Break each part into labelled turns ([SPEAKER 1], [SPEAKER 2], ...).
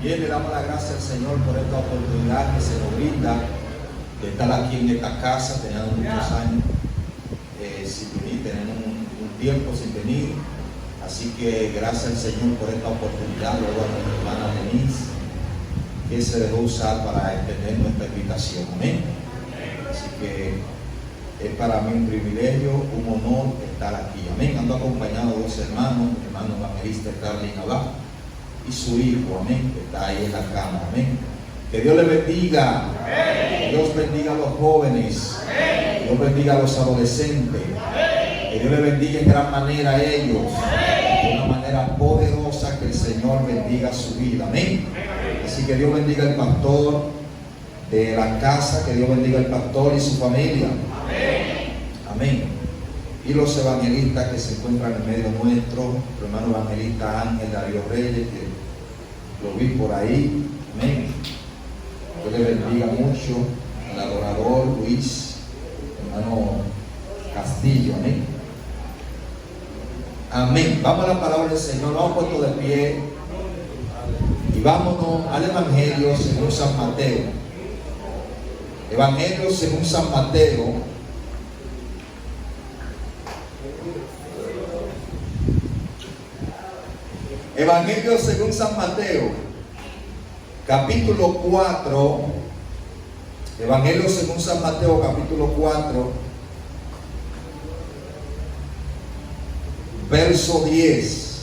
[SPEAKER 1] Bien, le damos la gracia al Señor por esta oportunidad que se nos brinda de estar aquí en esta casa. Teníamos muchos años sin venir, tenemos un tiempo sin venir. Así que gracias al Señor por esta oportunidad. Luego a nuestra hermana Denise, que se dejó usar para extender nuestra invitación. Amén. Así que es para mí un privilegio, un honor estar aquí. Amén. Ando acompañado de dos hermanos, mi hermano evangelista Carlin Abad y su hijo, amén, que está ahí en la cámara. Amén. Que Dios le bendiga. Amén. Dios bendiga a los jóvenes. Amén. Dios bendiga a los adolescentes. Amén. Que Dios le bendiga en gran manera a ellos. Amén. De una manera poderosa, que el Señor bendiga su vida. Amén. Así que Dios bendiga al pastor de la casa, que Dios bendiga al pastor y su familia. Amén. Amén. Y los evangelistas que se encuentran en medio nuestro, nuestro hermano evangelista Ángel Darío Reyes, que lo vi por ahí. Amén. Dios le bendiga mucho al adorador Luis, hermano Castillo. Amén. Amén. Vamos a la palabra del Señor. Vamos puesto de pie y vámonos al Evangelio según San Mateo. Evangelio según San Mateo. Evangelio según San Mateo, capítulo 4. Evangelio según San Mateo, capítulo 4, verso 10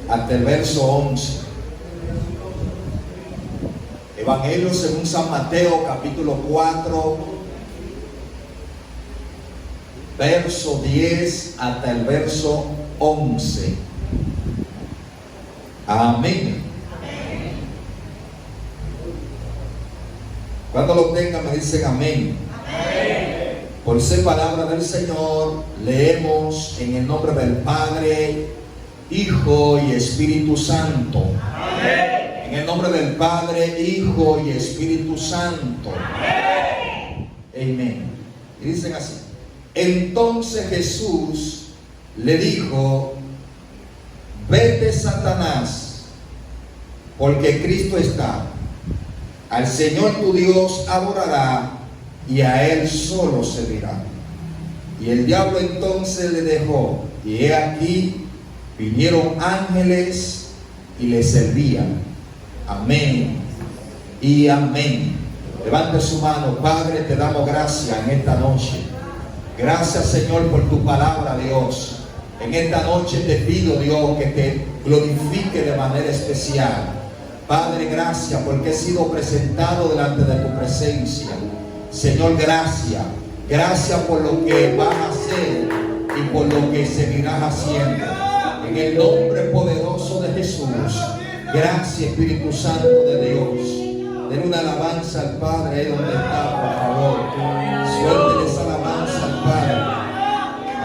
[SPEAKER 1] hasta el verso 11. Evangelio según San Mateo, capítulo 4, verso 10 hasta el verso 11. Amén. Cuando lo tengan me dicen amén. Amén. Por ser palabra del Señor, leemos en el nombre del Padre, Hijo y Espíritu Santo. Amén. En el nombre del Padre, Hijo y Espíritu Santo. Amén. Amén. Y dicen así: entonces Jesús le dijo: vete, Satanás, porque Cristo está: al Señor tu Dios adorará y a Él solo servirá. Y el diablo entonces le dejó, y he aquí vinieron ángeles y le servían. Amén y amén. Levante su mano. Padre, te damos gracias en esta noche. Gracias, Señor, por tu palabra, Dios. En esta noche te pido, Dios, que te glorifique de manera especial. Padre, gracias porque he sido presentado delante de tu presencia. Señor, gracias. Gracias por lo que vas a hacer y por lo que seguirás haciendo. En el nombre poderoso de Jesús. Gracias, Espíritu Santo de Dios. Den una alabanza al Padre ahí donde está, por favor. Suélteles alabanza al Padre.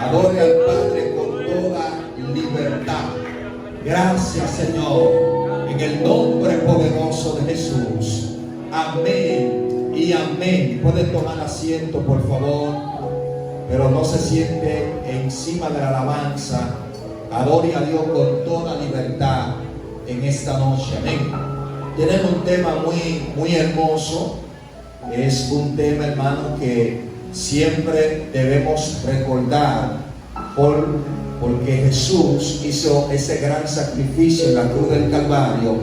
[SPEAKER 1] Adore al Padre con toda libertad. Gracias, Señor, en el nombre poderoso de Jesús. Amén y amén. Pueden tomar asiento, por favor, pero no se siente encima de la alabanza. Adore a Dios con toda libertad en esta noche. Amén. Tenemos un tema muy hermoso. Es un tema, hermano, que siempre debemos recordar porque Jesús hizo ese gran sacrificio en la cruz del Calvario,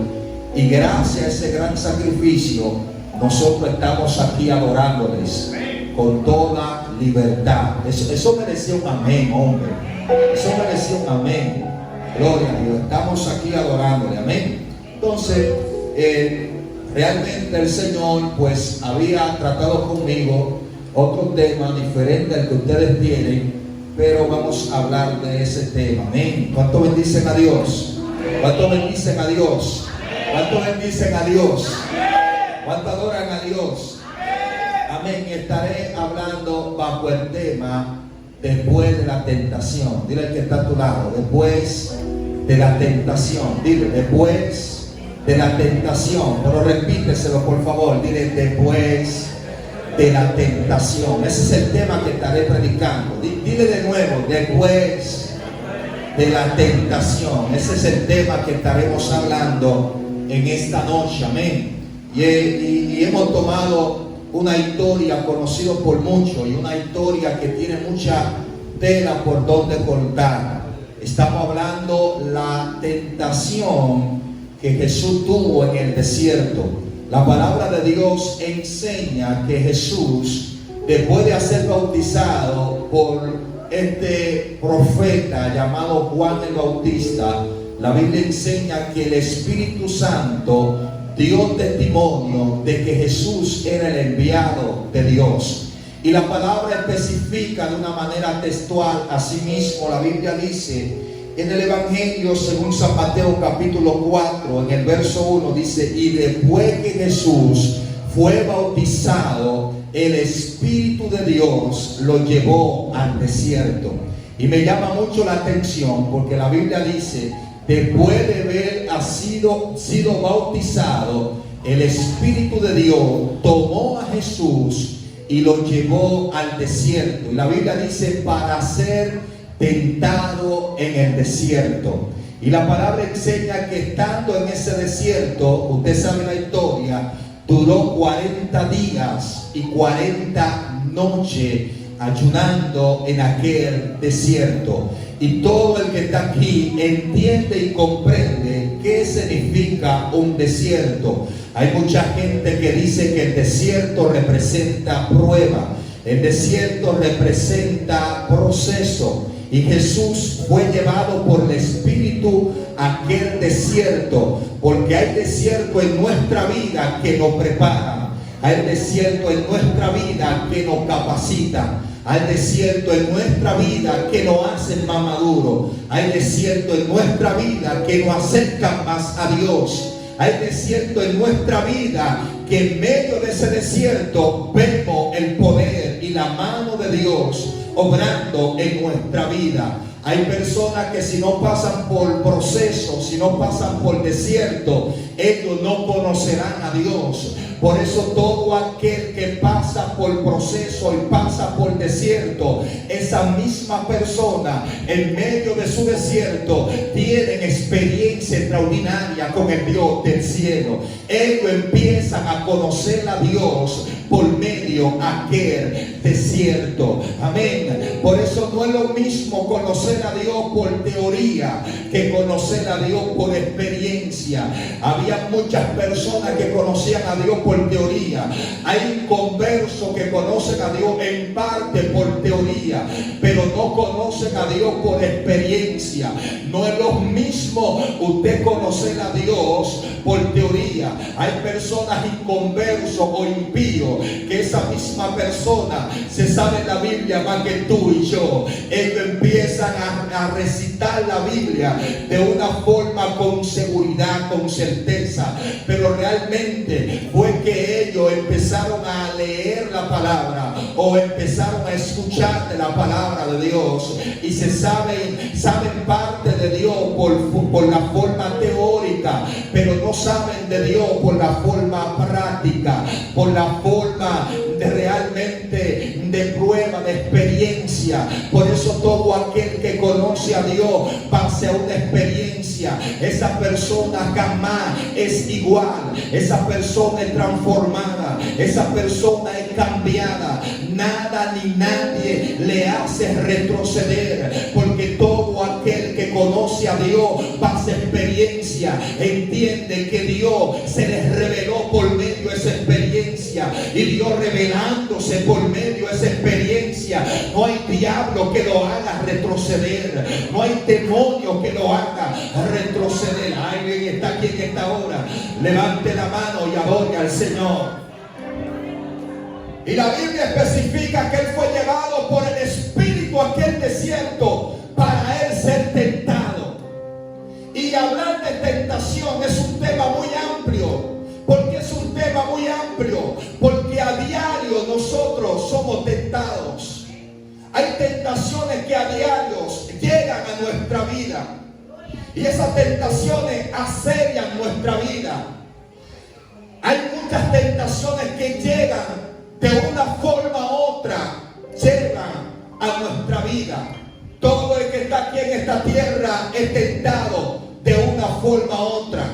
[SPEAKER 1] y gracias a ese gran sacrificio nosotros estamos aquí adorándoles con toda libertad. Eso merecía un amén, hombre. Eso merecía un amén. Gloria a Dios. Estamos aquí adorándole. Amén. Entonces, realmente el Señor pues había tratado conmigo otro tema diferente al que ustedes tienen, pero vamos a hablar de ese tema. Amén. ¿Cuánto bendicen a Dios? ¿Cuánto bendicen a Dios? ¿Cuánto bendicen a Dios? ¿Cuánto adoran a Dios? Amén. Estaré hablando bajo el tema después de la tentación. Dile al que está a tu lado: después de la tentación. Dile: después de la tentación. Pero repíteselo, por favor. Dile: después de la tentación. Ese es el tema que estaré predicando. Dile de nuevo: después de la tentación. Ese es el tema que estaremos hablando en esta noche, amén. Y hemos tomado una historia conocida por muchos y una historia que tiene mucha tela por donde cortar. Estamos hablando la tentación que Jesús tuvo en el desierto. La palabra de Dios enseña que Jesús, después de ser bautizado por este profeta llamado Juan el Bautista, la Biblia enseña que el Espíritu Santo dio testimonio de que Jesús era el enviado de Dios. Y la palabra especifica de una manera textual. Asimismo, la Biblia dice en el Evangelio según San Mateo capítulo 4, en el verso 1, dice: y después que Jesús fue bautizado, el Espíritu de Dios lo llevó al desierto. Y me llama mucho la atención porque la Biblia dice: después de haber sido bautizado, el Espíritu de Dios tomó a Jesús y lo llevó al desierto. Y la Biblia dice: para ser tentado en el desierto. Y la palabra enseña que estando en ese desierto, usted sabe la historia, duró 40 días y 40 noches ayunando en aquel desierto. Y todo el que está aquí entiende y comprende qué significa un desierto. Hay mucha gente que dice que el desierto representa prueba, el desierto representa proceso. Y Jesús fue llevado por el Espíritu a aquel desierto, porque hay desierto en nuestra vida que nos prepara, hay desierto en nuestra vida que nos capacita, hay desierto en nuestra vida que nos hace más maduro, hay desierto en nuestra vida que nos acerca más a Dios, hay desierto en nuestra vida que en medio de ese desierto vemos el poder y la mano de Dios obrando en nuestra vida. Hay personas que si no pasan por procesos, si no pasan por desierto, ellos no conocerán a Dios. Por eso todo aquel que pasa por proceso y pasa por desierto, esa misma persona en medio de su desierto tienen experiencia extraordinaria con el Dios del cielo. Ellos empiezan a conocer a Dios por medio de aquel desierto. Amén. Por eso no es lo mismo conocer a Dios por teoría que conocer a Dios por experiencia. Había muchas personas que conocían a Dios por teoría. Hay inconversos que conocen a Dios en parte por teoría, pero no conocen a Dios por experiencia. No es lo mismo usted conocer a Dios por teoría. Hay personas inconversos o impíos que esa misma persona se sabe la Biblia más que tú y yo. Ellos empiezan a recitar la Biblia de una forma con seguridad, con certeza, pero realmente fue que ellos empezaron a leer la palabra o empezaron a escuchar de la palabra de Dios y saben parte de Dios por la forma teórica, pero no saben de Dios por la forma práctica, por la forma de realmente de prueba, de experiencia. Por eso todo aquel que conoce a Dios pasa a una experiencia. Esa persona jamás es igual, esa persona es transformada, esa persona es cambiada. Nada ni nadie le hace retroceder, porque todo aquel que conoce a Dios pasa experiencia, entiende que Dios se les reveló por medio de esa experiencia, y Dios revelándose por medio de esa experiencia, no hay diablo que lo haga retroceder, no hay demonio que lo haga retroceder. Alguien está aquí en esta hora, levante la mano y adore al Señor. Y la Biblia especifica que Él fue llevado por el Espíritu a aquel desierto para Él ser tentado. Y hablar de tentación es un tema muy amplio. ¿Por qué es un tema muy amplio? Porque a diario nosotros somos tentados. Hay tentaciones que a diario llegan a nuestra vida. Y esas tentaciones asedian nuestra vida. Hay muchas tentaciones que llegan de una forma u otra, llegan a nuestra vida. Todo el que está aquí en esta tierra es tentado de una forma u otra.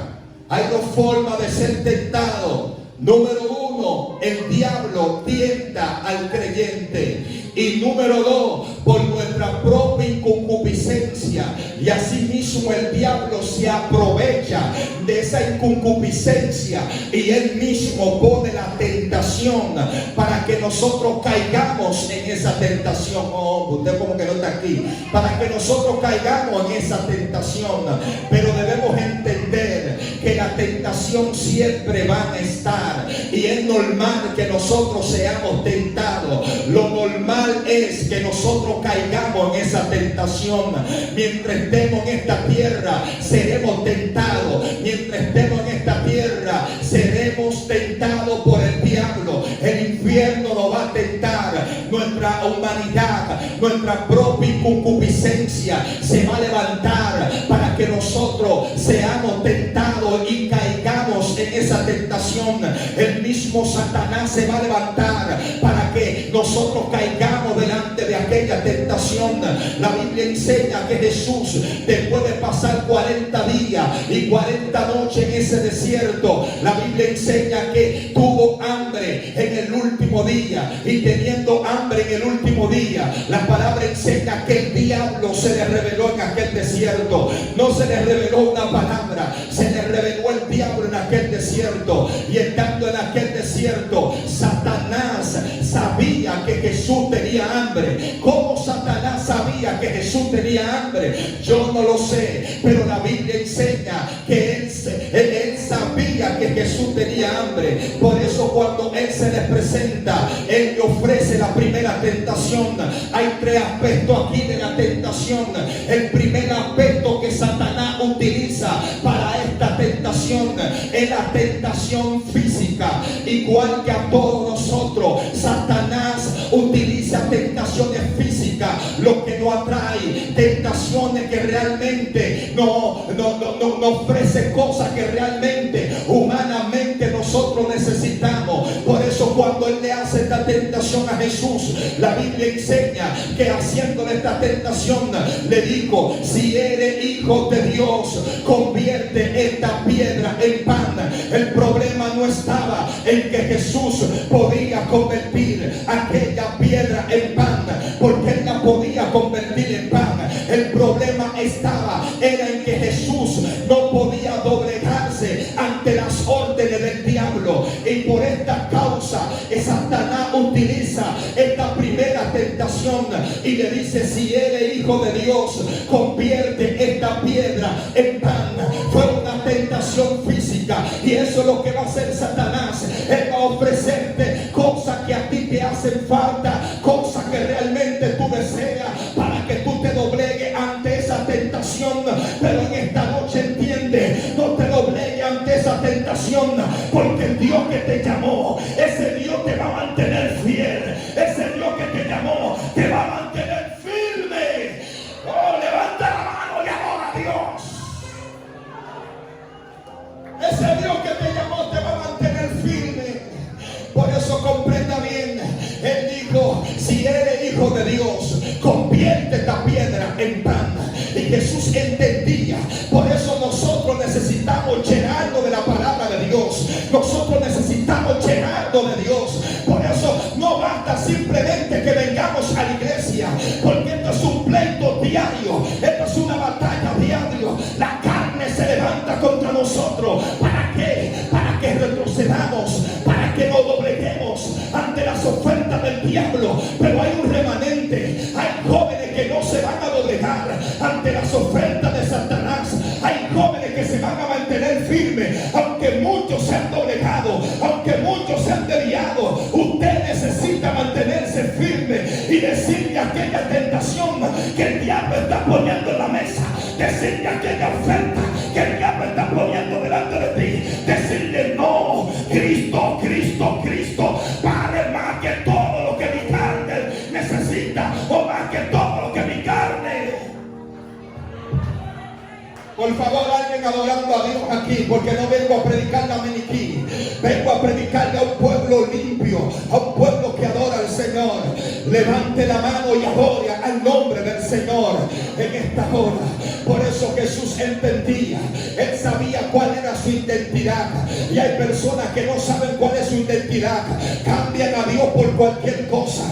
[SPEAKER 1] Hay dos formas de ser tentado. Número uno, el diablo tienta al creyente. Y número dos, por nuestra propia concupiscencia. Y asimismo el diablo se aprovecha de esa inconcupiscencia y él mismo pone la tentación para que nosotros caigamos en esa tentación. Oh, usted como que no está aquí. Para que nosotros caigamos en esa tentación. Pero debemos entender que la tentación siempre va a estar. Y es normal que nosotros seamos tentados. Lo normal es que nosotros caigamos en esa tentación. Mientras estemos en esta tierra seremos tentados. Mientras estemos en esta tierra seremos tentados por el diablo. El infierno nos va a tentar. Nuestra humanidad, nuestra propia concupiscencia se va a levantar para que nosotros seamos tentados y caigamos en esa tentación. El mismo Satanás se va a levantar para que nosotros caigamos delante de aquella tentación. La Biblia enseña que Jesús, después de pasar 40 días y 40 noches en ese desierto, la Biblia enseña que tuvo hambre en el último día. Y teniendo hambre en el último día, la palabra enseña que el diablo se le reveló en aquel desierto. No se le reveló una palabra, se le reveló el diablo en aquel desierto. Y estando en aquel desierto, Satanás sabía que Jesús tenía hambre. ¿Cómo Satanás sabía que Jesús tenía hambre? Yo no lo sé, pero la Biblia enseña que él sabía que Jesús tenía hambre. Por eso cuando él se les presenta, él le ofrece la primera tentación. Hay tres aspectos aquí de la tentación. El primer aspecto que Satanás utiliza para esta tentación es la tentación física. Igual que a todos nosotros, Satanás utiliza tentaciones físicas, lo que nos atrae, tentaciones que realmente no ofrece cosas que realmente humanamente nosotros necesitamos. Por eso cuando él le hace esta tentación a Jesús, la Biblia enseña que haciéndole esta tentación le dijo: si eres hijo de Dios, convierte esta piedra en pan. El problema no estaba en que Jesús podía convertir aquella piedra en pan, porque él la podía convertir en pan. El problema era en que Jesús no podía doblegarse ante las órdenes del diablo. Y por esta causa Satanás utiliza esta primera tentación y le dice: si eres hijo de Dios, convierte esta piedra en pan. Fue una tentación física, y eso es lo que va a hacer Satanás. Él va a ofrecerte cosas que a ti te hacen falta, cosas que realmente tú deseas, para que tú te doblegues ante esa tentación. Pero en esta noche entiende, no te doblegues ante esa tentación, porque el Dios que te llamó, ese Dios te va a mantener fiel. Ese Dios que te llamó te va a mantener firme. Oh, levanta la mano y adora a Dios. Ese Dios que te llamó te va a mantener firme. Por eso comprenda bien. Él dijo: si eres hijo de Dios, convierte esta piedra en pan. Y Jesús entendía. Por eso nosotros necesitamos llenarnos de la palabra de Dios. Nosotros necesitamos llenarnos de Dios. Por eso no basta simplemente que vengamos a la iglesia, porque esto es un pleito diario. Esto es una batalla diario. La carne se levanta contra nosotros. ¿Para qué? Para que retrocedamos, para que nos dobleguemos ante las ofertas del diablo. Pero hay un remanente. Hay jóvenes que no se van a doblegar ante las ofertas de Satanás. Hay jóvenes que se van a mantener firmes, aunque muchos se han doblegado, aunque muchos se han desviado. Usted necesita mantenerse firme y decirle a aquella tentación que el diablo está poniendo en la mesa, decirle a aquella oferta que el diablo está poniendo delante de ti, decirle: no, Cristo, Cristo, Cristo vale más que todo lo que mi carne necesita, o más que todo lo que mi carne. Por favor, alguien adorando a Dios aquí, porque no vengo a predicarle a Meniquí, vengo a predicarle a un pueblo limpio, a un pueblo que adora al Señor. levante la mano y adore al nombre del Señor en esta hora. Por eso Jesús entendía, Él sabía cuál era su identidad. Y hay personas que no saben cuál es su identidad, cambian a Dios por cualquier cosa,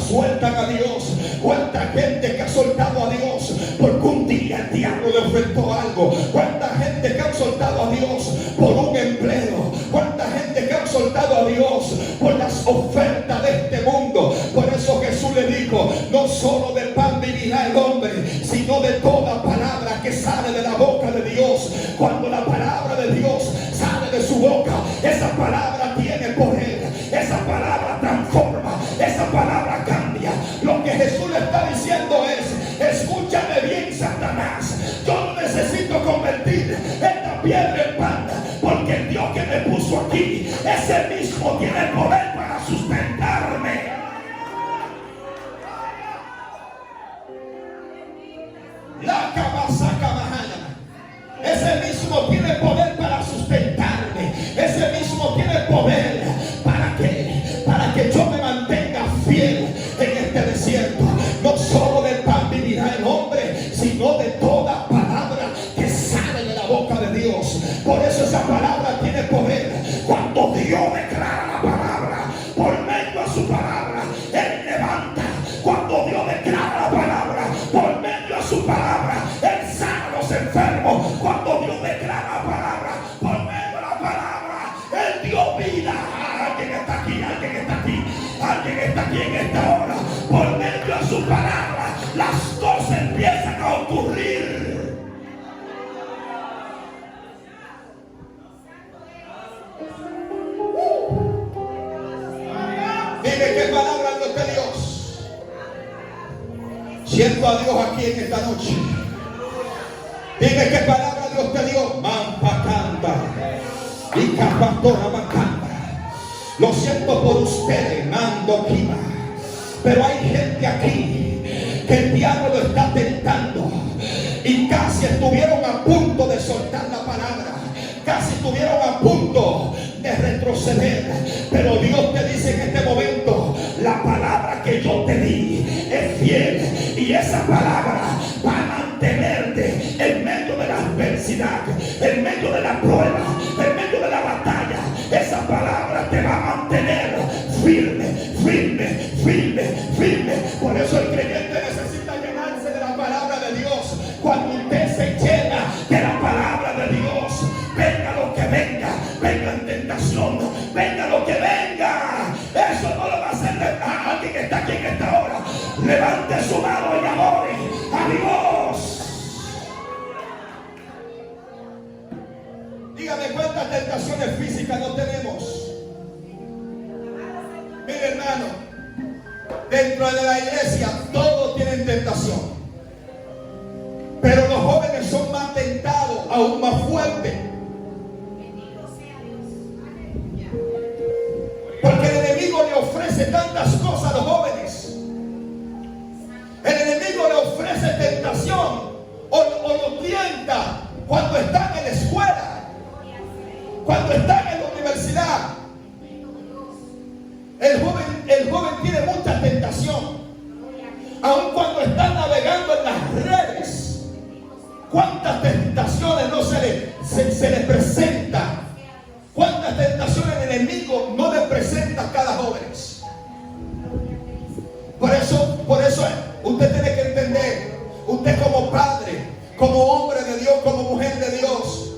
[SPEAKER 1] sueltan a Dios. Cuánta gente que ha soltado a Dios porque un día el diablo le ofertó algo. Cuánta gente que ha soltado a Dios por un empleo. Cuánta gente que ha soltado a Dios por las ofertas de este mundo. Por eso Jesús le dijo: no solo de pan vivirá el hombre, sino de toda palabra que sale de la boca de Dios. Cuando la palabra de Dios sale de su boca, esa palabra tiene poder, esa palabra transforma, esa palabra cambia. Lo que Jesús le está diciendo es: escúchame bien, Satanás, yo no necesito convertir esta piedra en pan, porque el Dios que me puso aquí, ese mismo tiene el poder para sustentarme. La cabasaca bajana, ese mismo tiene poder para sustentarme. Ese mismo tiene poder para que yo me mantenga fiel en este desierto. No solo del pan vivirá el hombre, sino de toda palabra que sale de la boca de Dios. Por eso esa palabra tiene poder. Cuando Dios declara la palabra, por medio de su palabra, Él levanta. Cuando Dios declara la palabra, por medio de su palabra, Él sana a los enfermos. Cuando Dios declara la palabra, por medio de la palabra, Él dio vida. Alguien está aquí, alguien está aquí, alguien está aquí en esta hora. Por medio de su palabra, las cosas empiezan a ocurrir. Dime qué palabra Dios te dio. Siento a Dios aquí en esta noche. Dime qué palabra Dios te dio. Mampacanda y capastora macanda. Lo siento por ustedes, mando Kima. Pero hay gente aquí que el diablo lo está tentando y casi estuvieron a punto de soltar la palabra. Casi estuvieron a punto de retroceder. Pero Dios te dice en este momento: la palabra que yo te di es fiel. Y esa palabra va a mantenerte en medio de la adversidad, en medio de la prueba, en medio de la batalla. Esa palabra te va a mantener firme, firme, firme, firme. Por eso el creyente necesita llenarse de la palabra de Dios. Cuando usted se llena de la palabra de Dios, venga lo que venga, venga en tentación, venga lo que venga, eso no lo va a hacer alguien que está aquí en esta hora. Levante su mano y adore a Dios. Dígame cuántas tentaciones físicas no tenemos. Mire, hermano, dentro de la iglesia todos tienen tentación, pero los jóvenes son más tentados, aún más fuertes. Porque el enemigo le ofrece tantas cosas a los jóvenes. El enemigo le ofrece tentación o lo tienta cuando están en la escuela, cuando están en la universidad. El joven tiene mucha tentación, aun cuando están navegando en las redes. ¿Cuántas tentaciones no se le presentan? ¿Cuántas tentaciones el enemigo no le presenta a cada joven? Por eso usted tiene que entender, usted como padre, como hombre de Dios, como mujer de Dios,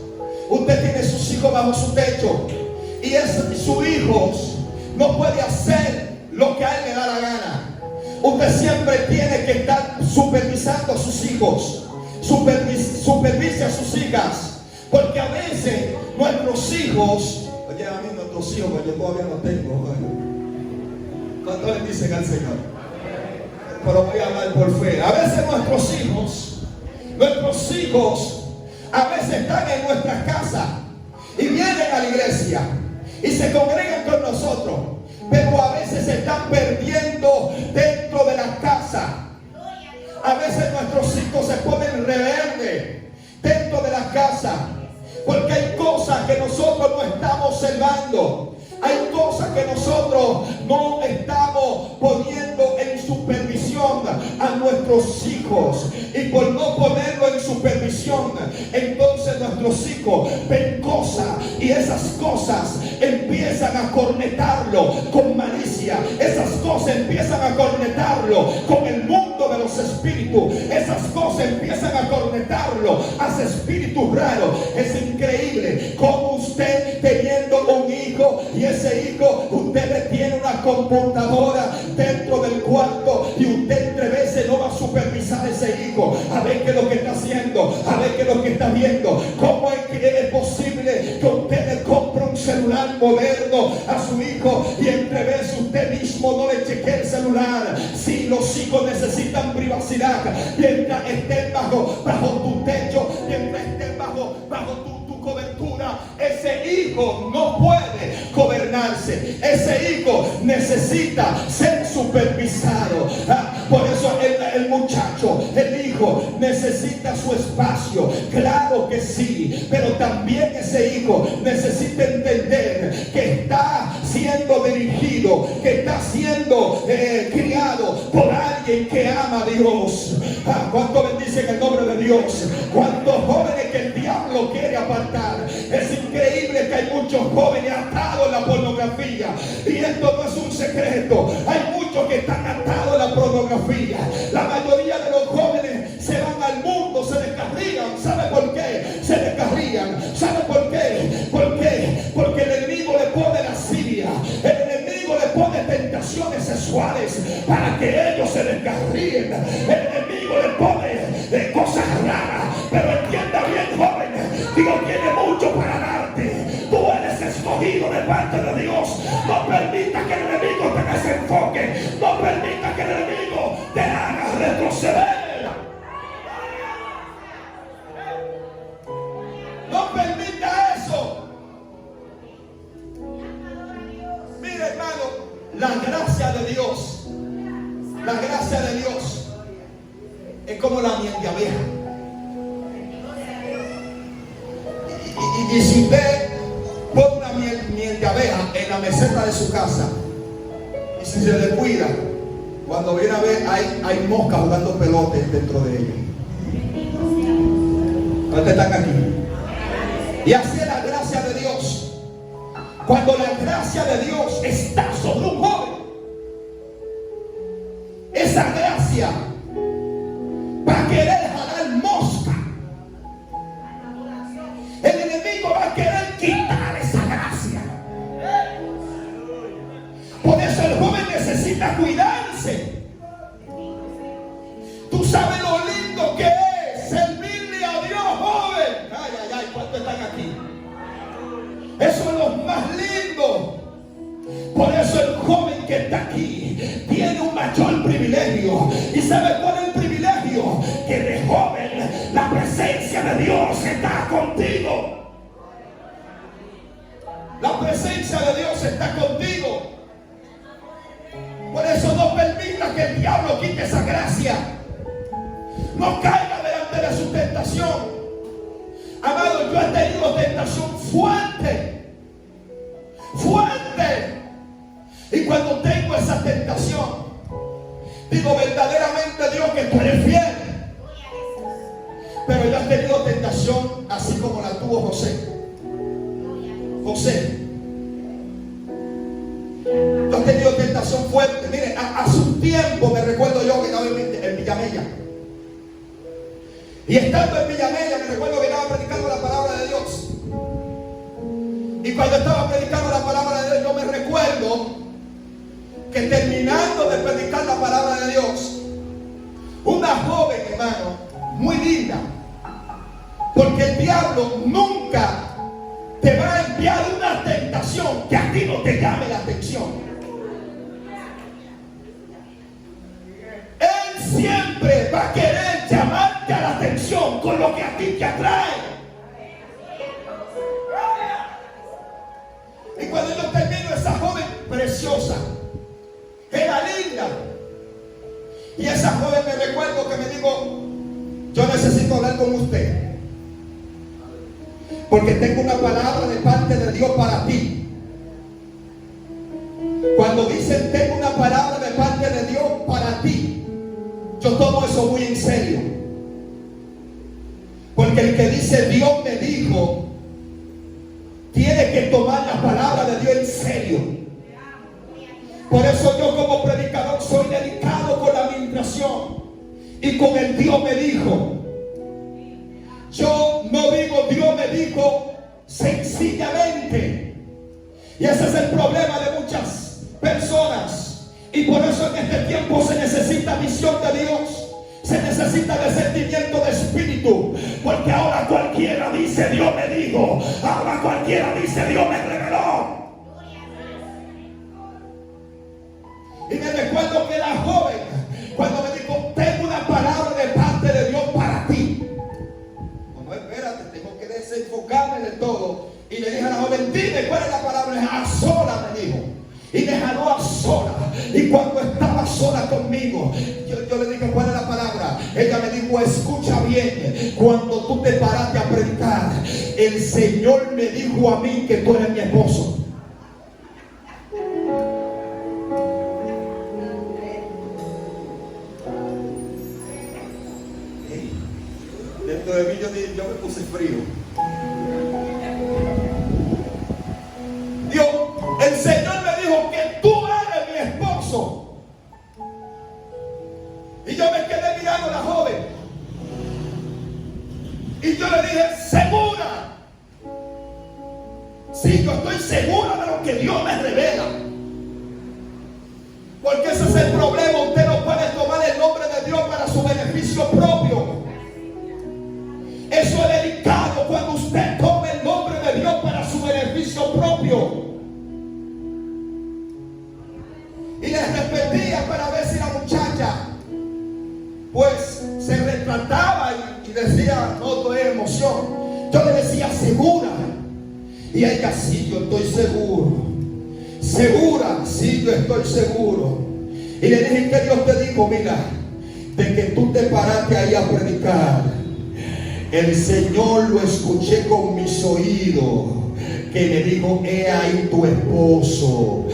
[SPEAKER 1] usted tiene sus hijos bajo su techo y sus hijos no puede hacer lo que a él le da la gana. Usted siempre tiene que estar supervisando a sus hijos, supervise a sus hijas, porque a veces nuestros hijos, oye, a mí nuestros hijos, yo todavía no tengo. ¿Cuánto le dicen al Señor? Pero voy a hablar por fe. A veces nuestros hijos a veces están en nuestra casa y vienen a la iglesia y se congregan con nosotros, pero a veces se están perdiendo dentro de la casa. A veces nuestros hijos se ponen rebeldes dentro de la casa porque hay cosas que nosotros no estamos observando. Hay cosas que nosotros no estamos nuestros hijos y por no ponerlo en supervisión, entonces nuestros hijos ven cosas y esas cosas empiezan a cornetarlo con malicia. Esas cosas empiezan a cornetarlo con el mundo de los espíritus. Esas cosas empiezan a cornetarlo hacia espíritus raros. Es increíble cómo usted, teniendo un hijo, y ese hijo usted le tiene una computadora dentro del cuarto, y usted entre veces no va a supervisar a ese hijo a ver qué es lo que está haciendo, a ver qué es lo que está viendo. ¿Cómo es que es posible que usted le compre un celular moderno a su hijo y entre veces usted mismo no le chequee el celular? Si los hijos necesitan privacidad, mientras estén bajo tu techo, mientras estén bajo tu cobertura, ese hijo no puede gobernarse. Ese hijo necesita ser supervisado. Por eso el muchacho, el hijo, necesita su espacio. Claro que sí, pero también ese hijo necesita entender que está siendo dirigido, que está siendo criado por alguien que ama a Dios. ¿Cuánto bendicen el nombre de Dios? ¿Cuántos jóvenes que el diablo quiere apartar? Es increíble que hay muchos jóvenes atados en la pornografía, y esto no es un secreto. Hay muchos que están atados a la pornografía. La mayoría de los jóvenes se van al mundo, se descarrían. ¿Sabe por qué? Se descarrían. ¿Sabe por qué? ¿Por qué? Porque el enemigo le pone lascivia, el enemigo le pone tentaciones sexuales para que ellos se descarríen. El enemigo le pone cosas raras. Pero entienda bien, joven, Dios tiene mucho para darte. Tú eres escogido de parte de Dios. No permita que el enemigo te desenfoque. No permita que el enemigo te haga retroceder. No permita eso. Mire, hermano, la gracia de Dios, la gracia de Dios es como la miel de abeja. Y si usted pone una miel de abeja en la meseta de su casa, y si se descuida, cuando viene a ver, hay moscas jugando pelotes dentro de ella. ¿Cuántos están aquí? Y así es la gracia de Dios. Cuando la gracia de Dios está sobre un joven, esa gracia va a querer jalar mosca. El enemigo va a querer quitar esa gracia. Por eso el joven necesita cuidarse. Tú sabes lo lindo que es servirle a Dios, joven. Ay, ay, ay, ¿cuántos están aquí? Eso es lo más lindo. Por eso el joven que está aquí tiene un mayor privilegio. ¿Y sabe cuál es el privilegio? Que de joven la presencia de Dios está contigo. La presencia de Dios está contigo. Por eso no permita que el diablo quite esa gracia. No caiga delante de su tentación. Amado, yo he tenido tentación fuerte. Fuerte. Y cuando tengo esa tentación, digo verdaderamente, Dios, que tú eres fiel. Pero yo he tenido tentación así como la tuvo José. José. Yo he tenido tentación fuerte. Mire, hace un tiempo me recuerdo yo que estaba en Villamella. Y estando en Villamella, me recuerdo que estaba predicando la palabra de Dios. Y cuando estaba predicando la palabra de Dios, yo me recuerdo que terminando de predicar la palabra de Dios, una joven, hermano, muy linda, porque el diablo nunca te va a enviar una tentación que a ti no te llame la atención. Él siempre va a querer llamarte a la atención con lo que a ti te atrae. Y cuando yo termino, esa joven preciosa, era linda, y esa joven me recuerdo que me dijo: yo necesito hablar con usted, porque tengo una palabra de parte de Dios para ti. Cuando dicen tengo una palabra de parte de Dios para ti, Yo tomo eso muy en serio. Porque el que dice Dios me dijo, tiene que tomar la palabra de Dios en serio. Por eso yo como predicador soy delicado con la administración y con el Dios me dijo. Yo no digo Dios me dijo sencillamente. Y ese es el problema de muchas personas. Y por eso en este tiempo se necesita visión de Dios. Se necesita descendimiento de espíritu. Porque ahora cualquiera dice Dios me dijo. Ahora cualquiera dice Dios me reveló. Y me recuerdo que la joven, cuando me dijo, tengo una palabra de parte de Dios para ti. No, espérate, tengo que desenfocarme de todo. Y le dije a la joven, dime cuál es la palabra. A sola, me dijo. Y me jaló a sola. Y cuando estaba sola conmigo, yo le dije, ¿cuál es la palabra? Ella me dijo, escucha bien. Cuando tú te paraste a predicar, el Señor me dijo a mí que tú eres mi esposo. Dentro de mí yo me puse frío. Dios, el Señor me dijo que tú eres mi esposo. Y yo me quedé mirando a la joven. Y yo le dije, ¿segura? Sí, yo estoy segura de lo que Dios me revela. Porque ese es el problema. Usted no puede tomar el nombre de Dios para su beneficio propio. Eso es delicado cuando usted toma el nombre de Dios para su beneficio propio. Y le repetía para ver si la muchacha pues se retrataba y decía, no, estoy en emoción. Yo le decía, ¿segura? Y ella, sí, yo estoy seguro. ¿Segura? Sí, yo estoy seguro. Y le dije, que Dios te dijo, mira, de que tú te paraste ahí a predicar, el Señor lo escuché con mis oídos, que me dijo, he ahí tu esposo,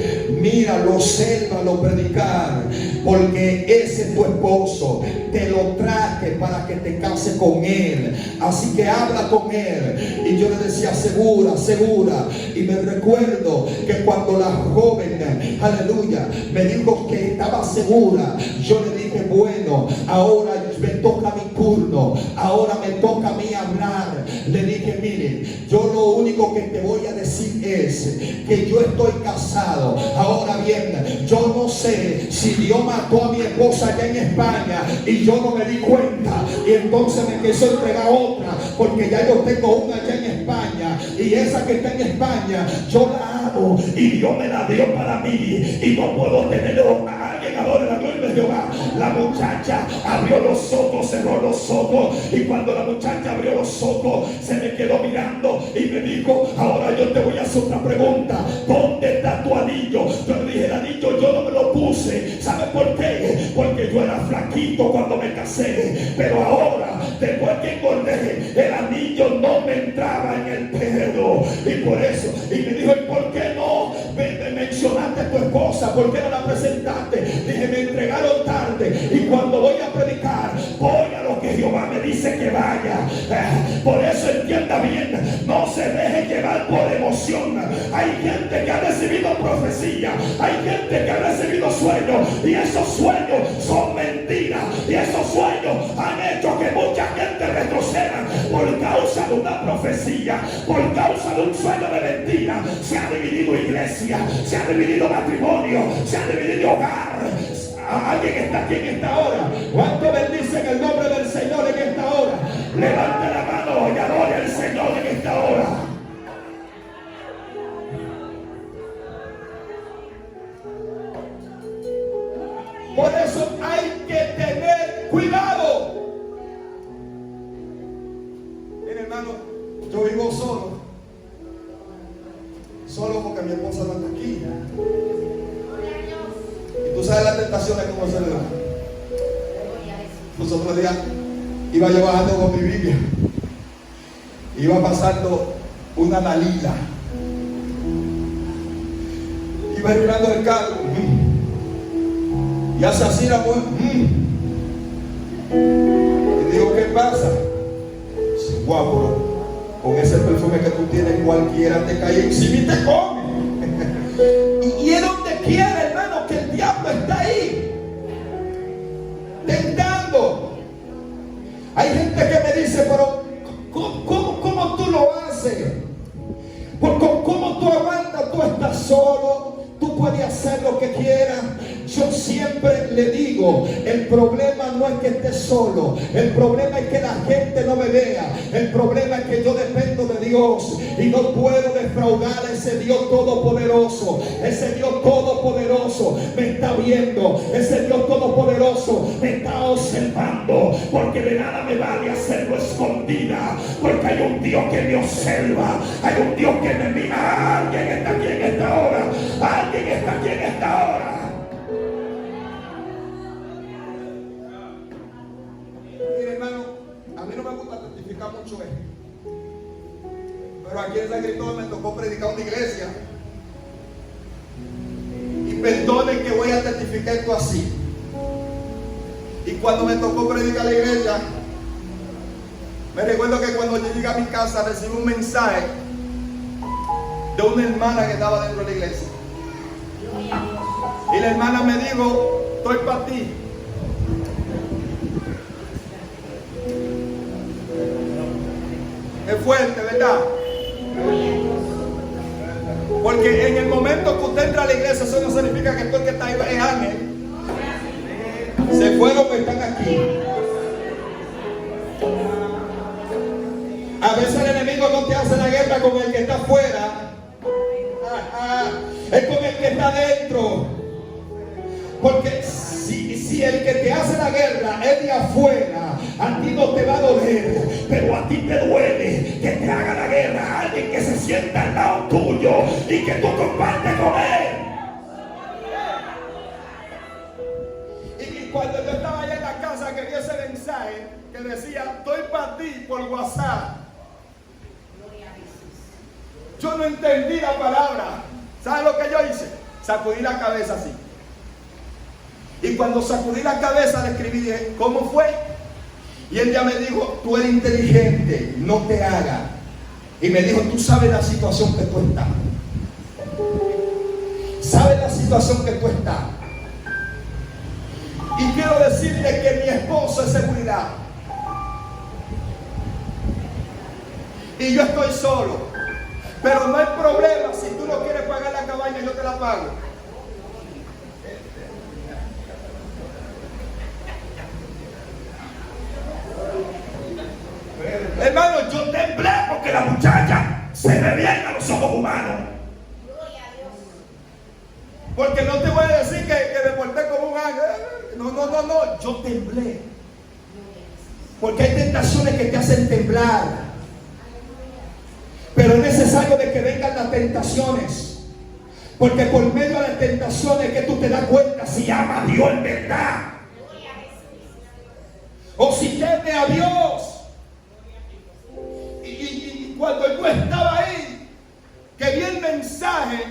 [SPEAKER 1] míralo, obsérvalo predicar, porque ese es tu esposo, te lo traje para que te cases con él, así que habla con él. Y yo le decía, segura, segura. Y me recuerdo que cuando la joven, aleluya, me dijo que estaba segura, yo le dije, bueno, ahora me toca mi turno, ahora me toca a mí hablar. Le dije, mire, yo lo único que te voy a decir es que yo estoy casado. Ahora bien, yo no sé si Dios mató a mi esposa allá en España y yo no me di cuenta, y entonces me quiso entregar otra, porque ya yo tengo una allá en España, y esa que está en España yo la amo y Dios me la dio para mí, y no puedo tenerlo. Alguien adore la gloria de Jehová. La muchacha abrió los ojos, cerró los ojos, y cuando la muchacha abrió los ojos se me quedó mirando y me dijo, ahora yo te voy a hacer otra pregunta, ¿dónde está tu anillo? Yo le dije, el anillo yo no me lo puse. ¿Sabe por qué? Porque yo era flaquito cuando me casé, pero ahora después que engordé, el anillo no me entraba en el dedo, y por eso, y me dijo, ¿y por qué no me mencionaste a tu esposa? ¿Por qué no la presentaste? Dije, me entregaron tarde, y cuando voy a predicar, voy a lo que Jehová me dice que vaya. Por eso entienda bien, no se deje llevar por emoción. Hay gente que ha recibido profecía, hay gente que ha recibido sueños, y esos sueños son mentiras, y esos sueños han hecho que mucha gente retroceda por causa de una profecía, por causa de un sueño de mentira. Se ha dividido iglesia, se ha dividido matrimonio, se ha dividido hogar. Alguien está aquí en esta hora. ¿Cuánto bendicen el nombre del Señor en esta hora? Levante la mano y adore al Señor en esta hora. Por eso hay que tener cuidado. Mire, hermano, yo vivo solo porque mi esposa no está aquí. Y tú sabes las tentaciones cómo se le dan. Los otros días iba yo bajando con mi Biblia, iba pasando una Dalila, iba mirando el carro, y hace así la mujer, Y digo, ¿qué pasa? Dice, guau, con ese perfume que tú tienes, cualquiera te cae encima y te come. Y es donde quiera, hermano, que el diablo está ahí, tentando. Hay gente que me dice, pero ¿cómo tú lo haces? ¿Cómo tú aguantas? Tú estás solo, tú puedes hacer lo que quieras. Yo siempre le digo, el problema no es que estés solo, el problema es que la gente no me vea, el problema es que yo dependo de Dios y no puedo defraudar a ese Dios todopoderoso. Ese Dios todopoderoso me está viendo, ese Dios todopoderoso me está observando, porque de nada me vale hacerlo escondida, porque hay un Dios que me observa, hay un Dios que me mira. Alguien está aquí en esta hora, alguien está aquí en esta hora. A mí no me gusta testificar mucho esto, pero aquí en San Cristóbal me tocó predicar una iglesia, y perdonen que voy a testificar esto así. Y cuando me tocó predicar la iglesia, me recuerdo que cuando yo llegué a mi casa recibí un mensaje de una hermana que estaba dentro de la iglesia, y la hermana me dijo, estoy para ti. Es fuerte, ¿verdad? Porque en el momento que usted entra a la iglesia, eso no significa que todo el que está ahí es ángel. Se fueron que están aquí. A veces el enemigo no te hace la guerra con el que está afuera, es con el que está adentro. Porque si el que te hace la guerra es de afuera, a ti no te va a doler, pero a ti te duele que te haga la guerra alguien que se sienta al lado tuyo y que tú compartes con él. Y cuando yo estaba allá en la casa, que vi ese mensaje que decía, estoy para ti, por WhatsApp, yo no entendí la palabra. ¿Sabes lo que yo hice? Sacudí la cabeza así. Y cuando sacudí la cabeza le escribí, dije, ¿cómo fue? Y ella me dijo, tú eres inteligente, no te hagas. Y me dijo, tú sabes la situación que tú estás. Sabes la situación que tú estás. Y quiero decirte que mi esposo es seguridad. Y yo estoy solo. Pero no hay problema, si tú no quieres pagar la cabaña, yo te la pago. Hermano, yo temblé porque la muchacha se ve bien a los ojos humanos. Porque no te voy a decir que me porté como un ángel. No, yo temblé. Porque hay tentaciones que te hacen temblar. Pero es necesario de que vengan las tentaciones. Porque por medio de las tentaciones que tú te das cuenta si ama a Dios en verdad. O si teme a Dios. Y cuando yo estaba ahí, que vi el mensaje,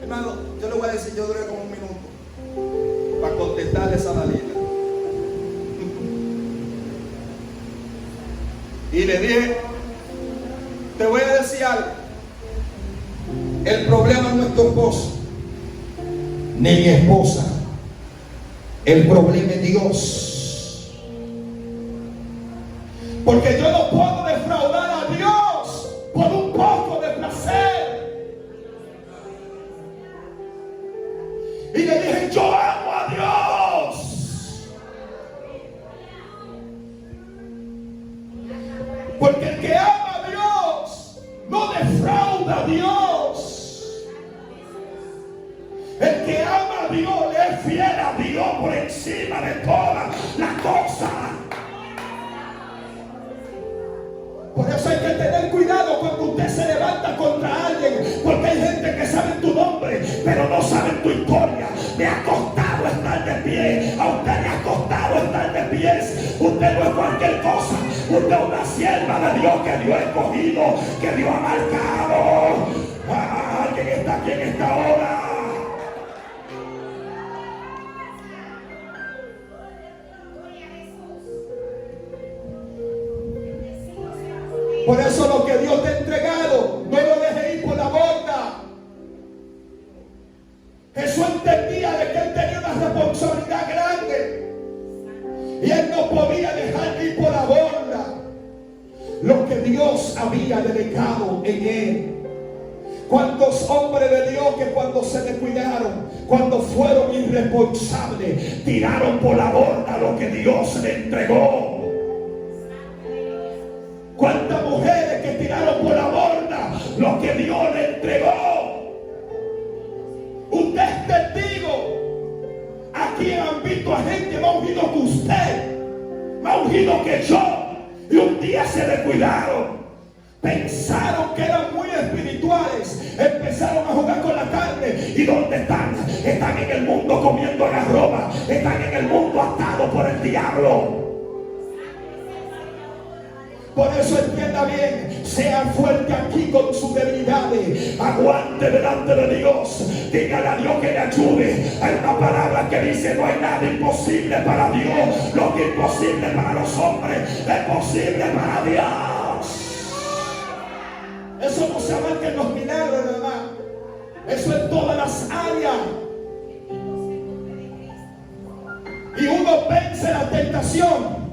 [SPEAKER 1] hermano, yo le voy a decir, yo duré como un minuto para contestarle esa Dalila. Y le dije, te voy a decir algo. El problema no es tu esposo, ni mi esposa. El problema es Dios. Porque yo no puedo defraudar a Dios por un poco de placer. Y le dije, yo amo a Dios. Porque el que ama a Dios no defrauda a Dios. El que ama a Dios es fiel a Dios por encima de todas las cosas. Por eso hay que tener cuidado cuando usted se levanta contra alguien, porque hay gente que sabe tu nombre, pero no sabe tu historia. Me ha costado estar de pie, a usted le ha costado estar de pies. Usted no es cualquier cosa, usted es una sierva de Dios que Dios ha escogido, que Dios ha marcado. Alguien está aquí en esta hora. Por eso lo que Dios te ha entregado, no lo dejes ir por la borda. Jesús entendía de que él tenía una responsabilidad grande y él no podía dejar ir por la borda lo que Dios había delegado en él. ¿Cuántos hombres de Dios que cuando se descuidaron, cuando fueron irresponsables, tiraron por la borda lo que Dios le entregó? ¿Cuántas mujeres que tiraron por la borda lo que Dios le entregó? Usted es testigo. Aquí han visto a gente más ungido que usted, más ungido que yo, y un día se descuidaron. Pensaron que eran muy espirituales, empezaron a jugar con la carne. ¿Y dónde están? Están en el mundo comiendo la ropa, están en el mundo atados por el diablo. Por eso entienda bien, sea fuerte aquí con sus debilidades, aguante delante de Dios, dígale a Dios que le ayude. Hay una palabra que dice: no hay nada imposible para Dios, lo que es imposible para los hombres es posible para Dios. Eso no se abarca en los milagros nada más, eso en todas las áreas. Y uno vence la tentación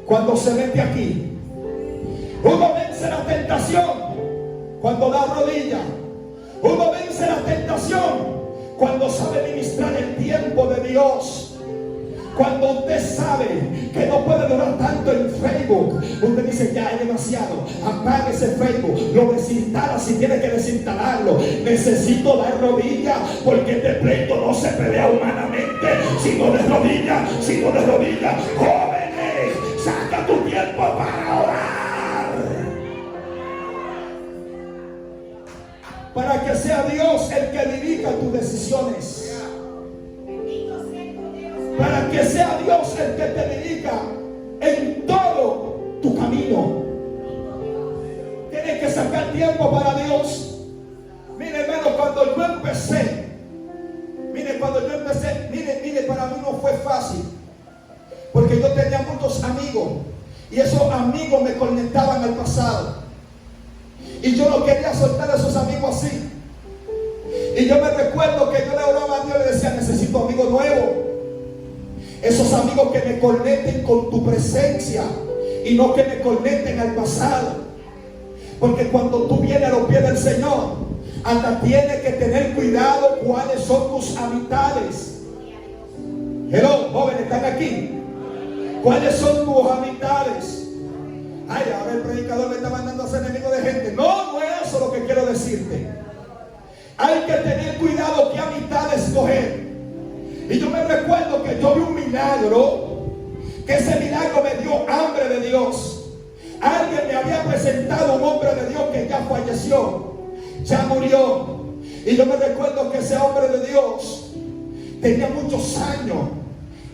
[SPEAKER 1] cuando se mete aquí. Uno vence la tentación cuando da rodilla. Uno vence la tentación cuando sabe ministrar el tiempo de Dios. Cuando usted sabe que no puede durar tanto en Facebook, usted dice: ya es demasiado, apague ese Facebook, lo desinstala si tiene que desinstalarlo. Necesito dar rodillas, porque este pleito no se pelea humanamente, sino de rodillas, sino de rodillas. Jóvenes, saca tu tiempo para orar, para que sea Dios el que dirija tus decisiones, para que sea Dios el que te dirija en todo tu camino. Tienes que sacar tiempo para Dios. Mire, hermano, cuando yo empecé, mire, para mí no fue fácil, porque yo tenía muchos amigos y esos amigos me conectaban al pasado, y yo no quería soltar a esos amigos así. Y yo me recuerdo que yo le oraba a Dios y le decía: necesito amigos nuevos. Esos amigos que me conecten con tu presencia y no que me conecten al pasado. Porque cuando tú vienes a los pies del Señor, hasta tienes que tener cuidado cuáles son tus amistades. Hello, jóvenes, ¿están aquí? ¿Cuáles son tus amistades? Ay, ahora el predicador me está mandando a ser enemigo de gente. No, no es eso lo que quiero decirte. Hay que tener cuidado qué amistades escoger. Y yo me recuerdo que yo vi un milagro, que ese milagro me dio hambre de Dios. Alguien me había presentado un hombre de Dios que ya falleció, ya murió. Y yo me recuerdo que ese hombre de Dios tenía muchos años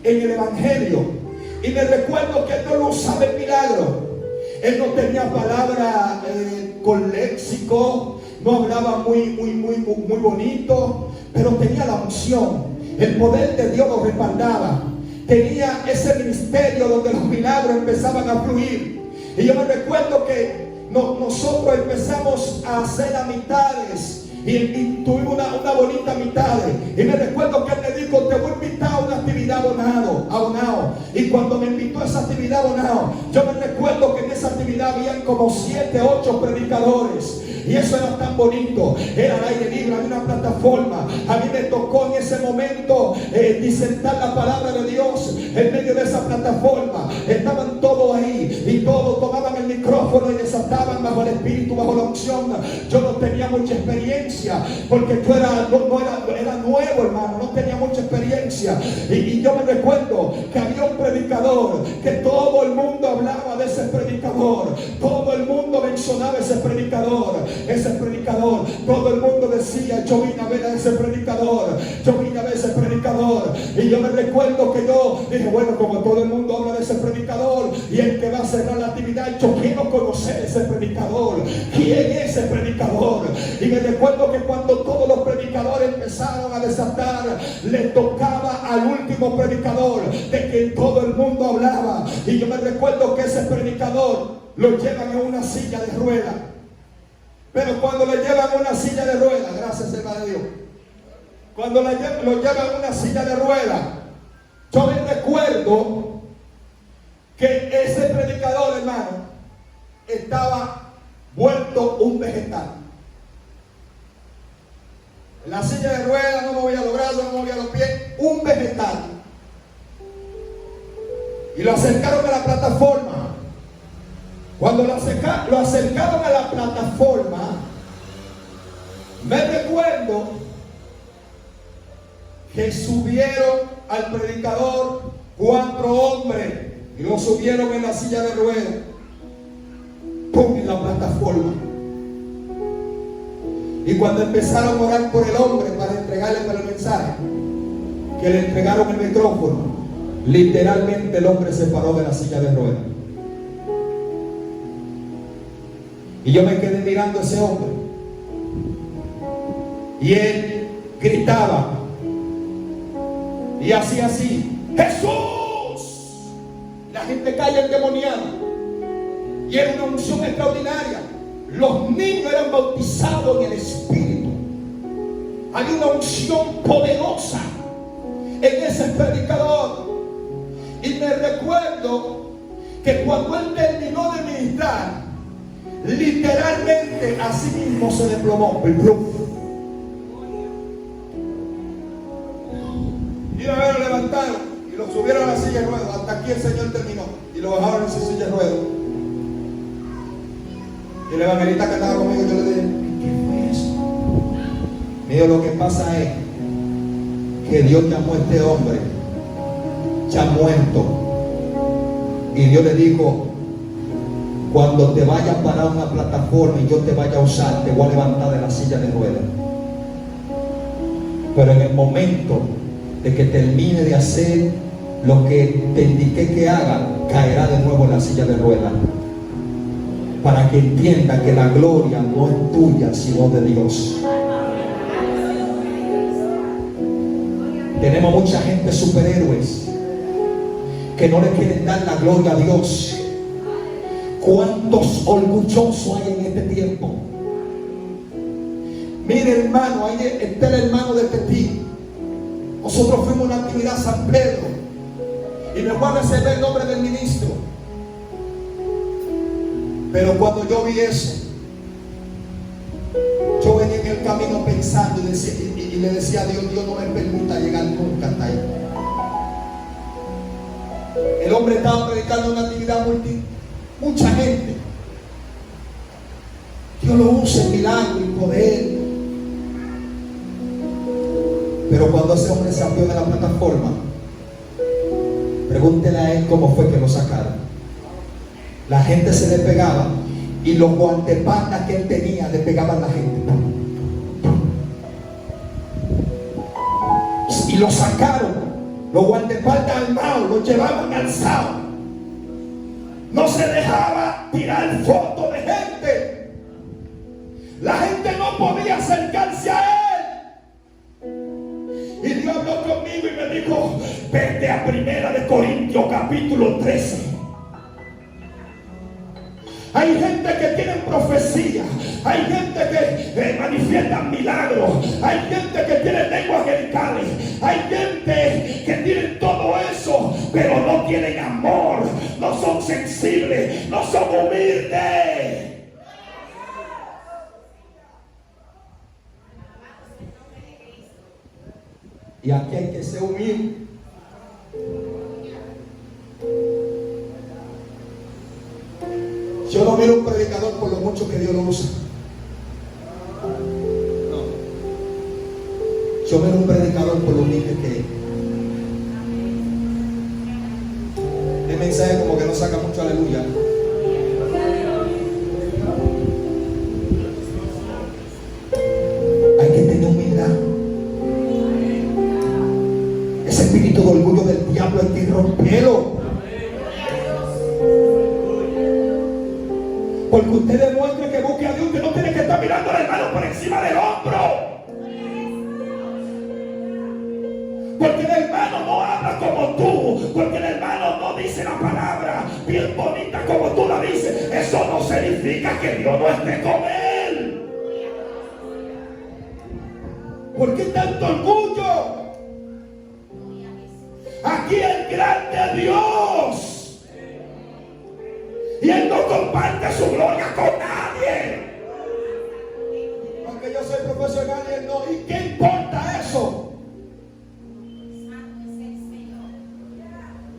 [SPEAKER 1] en el evangelio. Y me recuerdo que Dios no usaba el milagro. Él no tenía palabra con léxico, no hablaba muy bonito, pero tenía la unción. El poder de Dios lo respaldaba. Tenía ese ministerio donde los milagros empezaban a fluir. Y yo me recuerdo que nosotros empezamos a hacer amistades. Y tuvimos una bonita amistad. Y me recuerdo que él me dijo: te voy a invitar a una actividad abonado. Y cuando me invitó a esa actividad abonado, yo me recuerdo que en esa actividad habían como 7, 8 predicadores. Y eso era tan bonito. Era al aire libre, había una plataforma. A mí me tocó en ese momento disertar la palabra de Dios en medio de esa plataforma. Estaban todos ahí y todos tomaban el micrófono y desataban bajo el espíritu, bajo la unción. Yo no tenía mucha experiencia, porque yo era nuevo, hermano, no tenía mucha experiencia. Y yo me recuerdo que había un predicador que todo el mundo hablaba de ese predicador, todo el mundo mencionaba ese predicador. Todo el mundo decía: yo vine a ver a ese predicador, yo vine a ver a ese predicador. Y yo me recuerdo que yo dije: bueno, como todo el mundo habla de ese predicador y el que va a cerrar la actividad, yo quiero conocer ese predicador. ¿Quién es ese predicador? Y me recuerdo que cuando todos los predicadores empezaron a desatar, le tocaba al último predicador de quien todo el mundo hablaba. Y yo me recuerdo que ese predicador lo llevan en una silla de ruedas. Pero cuando le llevan una silla de ruedas, gracias hermano de Dios, cuando lo llevan en una silla de ruedas, yo me recuerdo que ese predicador, hermano, estaba vuelto un vegetal. En la silla de ruedas, no movía los brazos, no movía los pies, un vegetal. Y lo acercaron a la plataforma. Cuando lo acercaron a la plataforma, me recuerdo que subieron al predicador 4 hombres y lo subieron en la silla de ruedas, ¡pum!, en la plataforma. Y cuando empezaron a orar por el hombre para entregarle el mensaje, que le entregaron el micrófono, literalmente el hombre se paró de la silla de ruedas. Y yo me quedé mirando a ese hombre. Y él gritaba y hacía así: ¡Jesús! La gente cae endemoniada. Y era una unción extraordinaria. Los niños eran bautizados en el Espíritu. Hay una unción poderosa en ese predicador. Y me recuerdo que cuando él terminó de ministrar, literalmente así mismo se desplomó el plum. Y una vez lo levantaron y lo subieron a la silla de ruedas. Hasta aquí el Señor terminó. Y lo bajaron en su silla de ruedas. Y el evangelista que estaba conmigo, yo le dije: ¿qué fue eso? Me dijo: lo que pasa es que Dios llamó a este hombre ya muerto. Y Dios le dijo: cuando te vayas a parar una plataforma y yo te vaya a usar, te voy a levantar de la silla de ruedas. Pero en el momento de que termine de hacer lo que te indiqué que haga, caerá de nuevo en la silla de ruedas. Para que entienda que la gloria no es tuya, sino de Dios. Tenemos mucha gente superhéroes que no le quieren dar la gloria a Dios. ¿Cuántos orgullosos hay en este tiempo? Mire, hermano, ahí está el hermano de Petí. Nosotros fuimos a una actividad San Pedro y me voy a reservar el nombre del ministro. Pero cuando yo vi eso, yo venía en el camino pensando y le decía a Dios: Dios no me permita llegar nunca hasta ahí. El hombre estaba predicando una actividad mucha gente. Dios lo usa en milagro y poder. Pero cuando ese hombre salió de la plataforma, pregúntele a él cómo fue que lo sacaron. La gente se le pegaba y los guardaespaldas que él tenía le pegaban a la gente. Y lo sacaron. Los guardaespaldas armados, lo llevaban alzado. No se dejaba tirar fotos de gente. La gente no podía acercarse a él. Y Dios habló conmigo y me dijo: vete a 1 Corintios capítulo 13. Hay gente que tiene profecía, hay gente que manifiesta milagros, hay gente que tiene lenguas angelicales, hay gente que tiene todo eso, pero no tienen amor, no son sensibles, no son humildes. Y aquí hay que ser humilde. Yo no miro un predicador por lo mucho que Dios lo usa. No. Yo miro un predicador por lo humilde que es. El mensaje como que no saca mucho aleluya. Hay que tener humildad. Ese espíritu de orgullo del diablo hay que romperlo. Porque usted demuestre que busque a Dios. Usted no tiene que estar mirando al hermano por encima del hombro. porque el hermano no habla como tú, porque el hermano no dice la palabra bien bonita como tú la dices, eso no significa que Dios no esté con él. ¿Por qué tanto orgullo? Aquí el grande Dios, y Él no comparte su gloria con nadie. Aunque yo soy profesional y Él no, ¿y qué importa eso?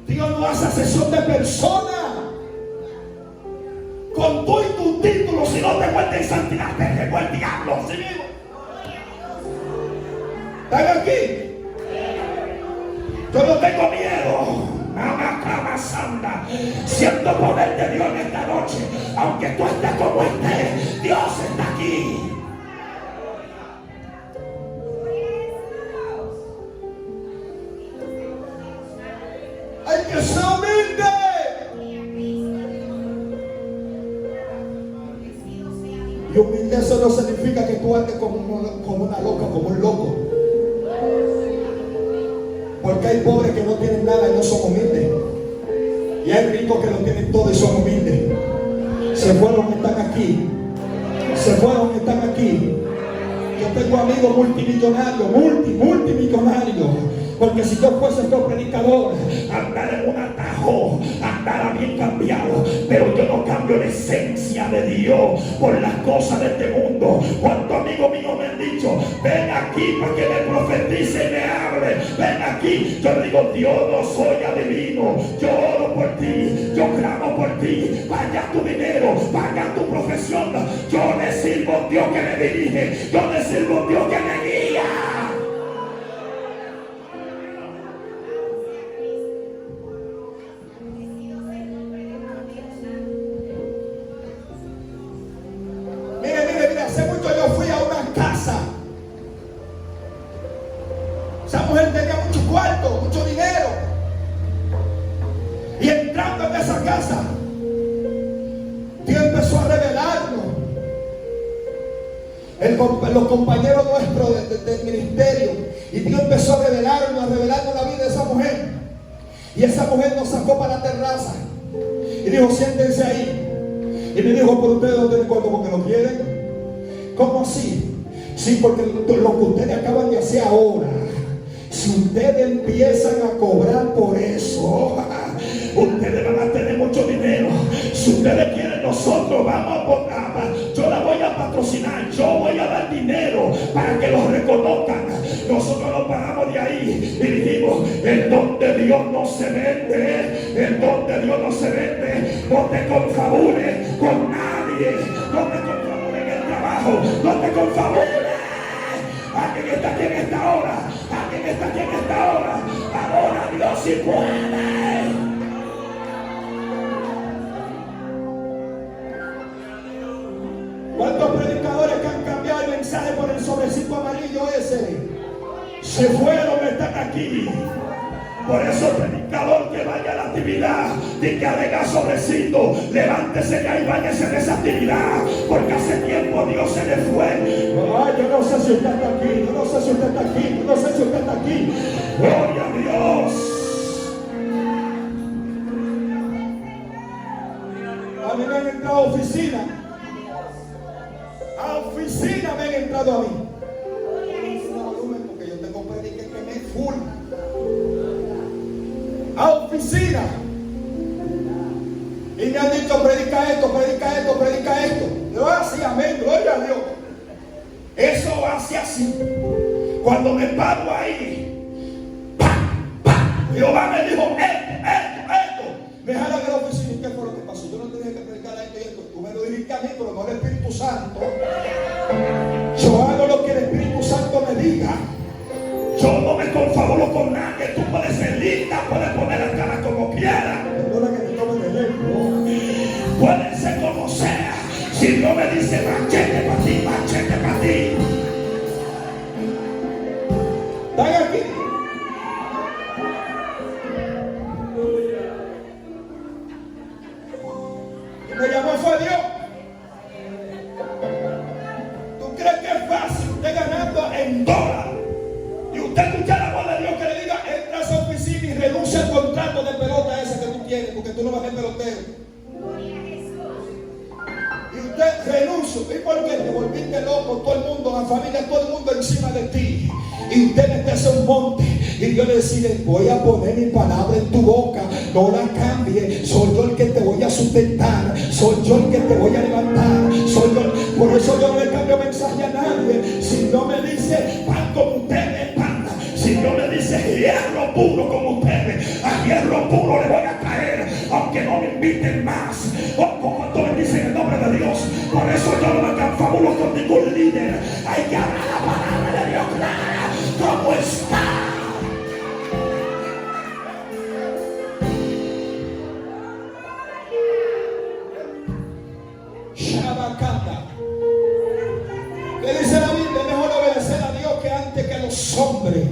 [SPEAKER 1] Dios no hace acepción de persona. Con tú y tu título, si no te cuenta en santidad, te llevó el diablo. ¿Sí mismo? ¿Están aquí? Yo no tengo miedo. Mamá santa. Siento poder de Dios en esta noche. Aunque tú estés como estés, Dios está aquí. Hay que ser humilde. Y humilde, eso no significa que tú andes como una loca, como un loco. Porque hay pobres que no tienen nada y no son humildes. Y hay ricos que lo tienen todo y son humildes. Se fueron, están aquí. Se fueron, están aquí. Yo tengo amigos multimillonarios, multimillonarios. Porque si yo fuese este predicador, andara en un atajo, andara bien cambiado. Pero yo no cambio la esencia de Dios por las cosas de este mundo. ¿Cuántos amigos míos me han dicho, ven aquí para que me profetice y me hable? Ven aquí. Yo le digo, Dios, no soy adivino. Yo oro por ti, yo clamo por ti. Vaya tu dinero, vaya tu profesión. Yo le sirvo a Dios que me dirige. Yo le sirvo a Dios que me guía. Los compañeros nuestros del ministerio, y Dios empezó a revelarnos la vida de esa mujer, y esa mujer nos sacó para la terraza y dijo, siéntense ahí, y me dijo, ¿por ustedes no tienen cuarto porque lo quieren? ¿Cómo así? Sí, porque lo que ustedes acaban de hacer ahora, si ustedes empiezan a cobrar por eso, ustedes van a tener mucho dinero. Si ustedes quieren, nosotros vamos a yo la voy a patrocinar, yo voy a dar dinero para que los reconozcan. Nosotros nos paramos de ahí y dijimos, el don de Dios no se vende, el don de Dios no se vende. No te confabules con nadie, no te confabules en el trabajo, no te confabules. Alguien está aquí en esta hora, alguien está aquí en esta hora. Adora a Dios si puede. ¿Cuántos predicadores que han cambiado el mensaje por el sobrecito amarillo ese? Se fueron, están aquí. Por eso el predicador que vaya a la actividad y que alega sobrecito, levántese ya y váyase de esa actividad, porque hace tiempo Dios se le fue. Ay, yo no sé si usted está aquí, yo no sé si usted está aquí, yo no sé si usted está aquí. Gloria a Dios. A mí me han entrado a oficina. A oficina me han entrado a mí. Porque yo tengo predique que me es full. A oficina. Y me han dicho, predica esto, predica esto, predica esto. Yo así, amén, gloria a Dios. Eso hace así. Cuando me paro ahí, ¡pam, pam! Jehová me dijo, esto. Me jala de la oficina. ¿Y qué fue lo que pasó? Yo no tenía que predicar esto y esto. Tú me lo dijiste a mí, pero no al Espíritu Santo. Yo hago lo que el Espíritu Santo me diga. Yo no me confabulo con nadie. Tú puedes ser linda, puedes poner la cara como quieras. Perdona que me tome el ejemplo. Puede ser como sea. Si Dios me dice machete para ti, machete para ti. ¿Están aquí? Me llamó fue Dios. ¿Tú crees que es fácil usted ganando en dólares y usted escucha la voz de Dios que le diga no es pelotero. Y usted renunció. ¿Y por qué? Te volviste loco, todo el mundo, la familia, todo el mundo encima de ti. Y usted mete un monte. Y Dios le decide: voy a poner mi palabra en tu boca, no la cambie. Soy yo el que te voy a sustentar, soy yo el que te voy a levantar, soy yo. Por eso yo no le cambio mensaje a nadie. Si Dios me dice pan como ustedes, pan. Si Dios me dice hierro puro como ustedes, a hierro puro le voy a caer, aunque no me inviten más. O como tú me dices en el nombre de Dios. Por eso yo no me confabulo con ningún líder. Hay que hablar la palabra de Dios clara, como está. ¿Qué dice la Biblia? Es mejor obedecer a Dios que antes que los hombres.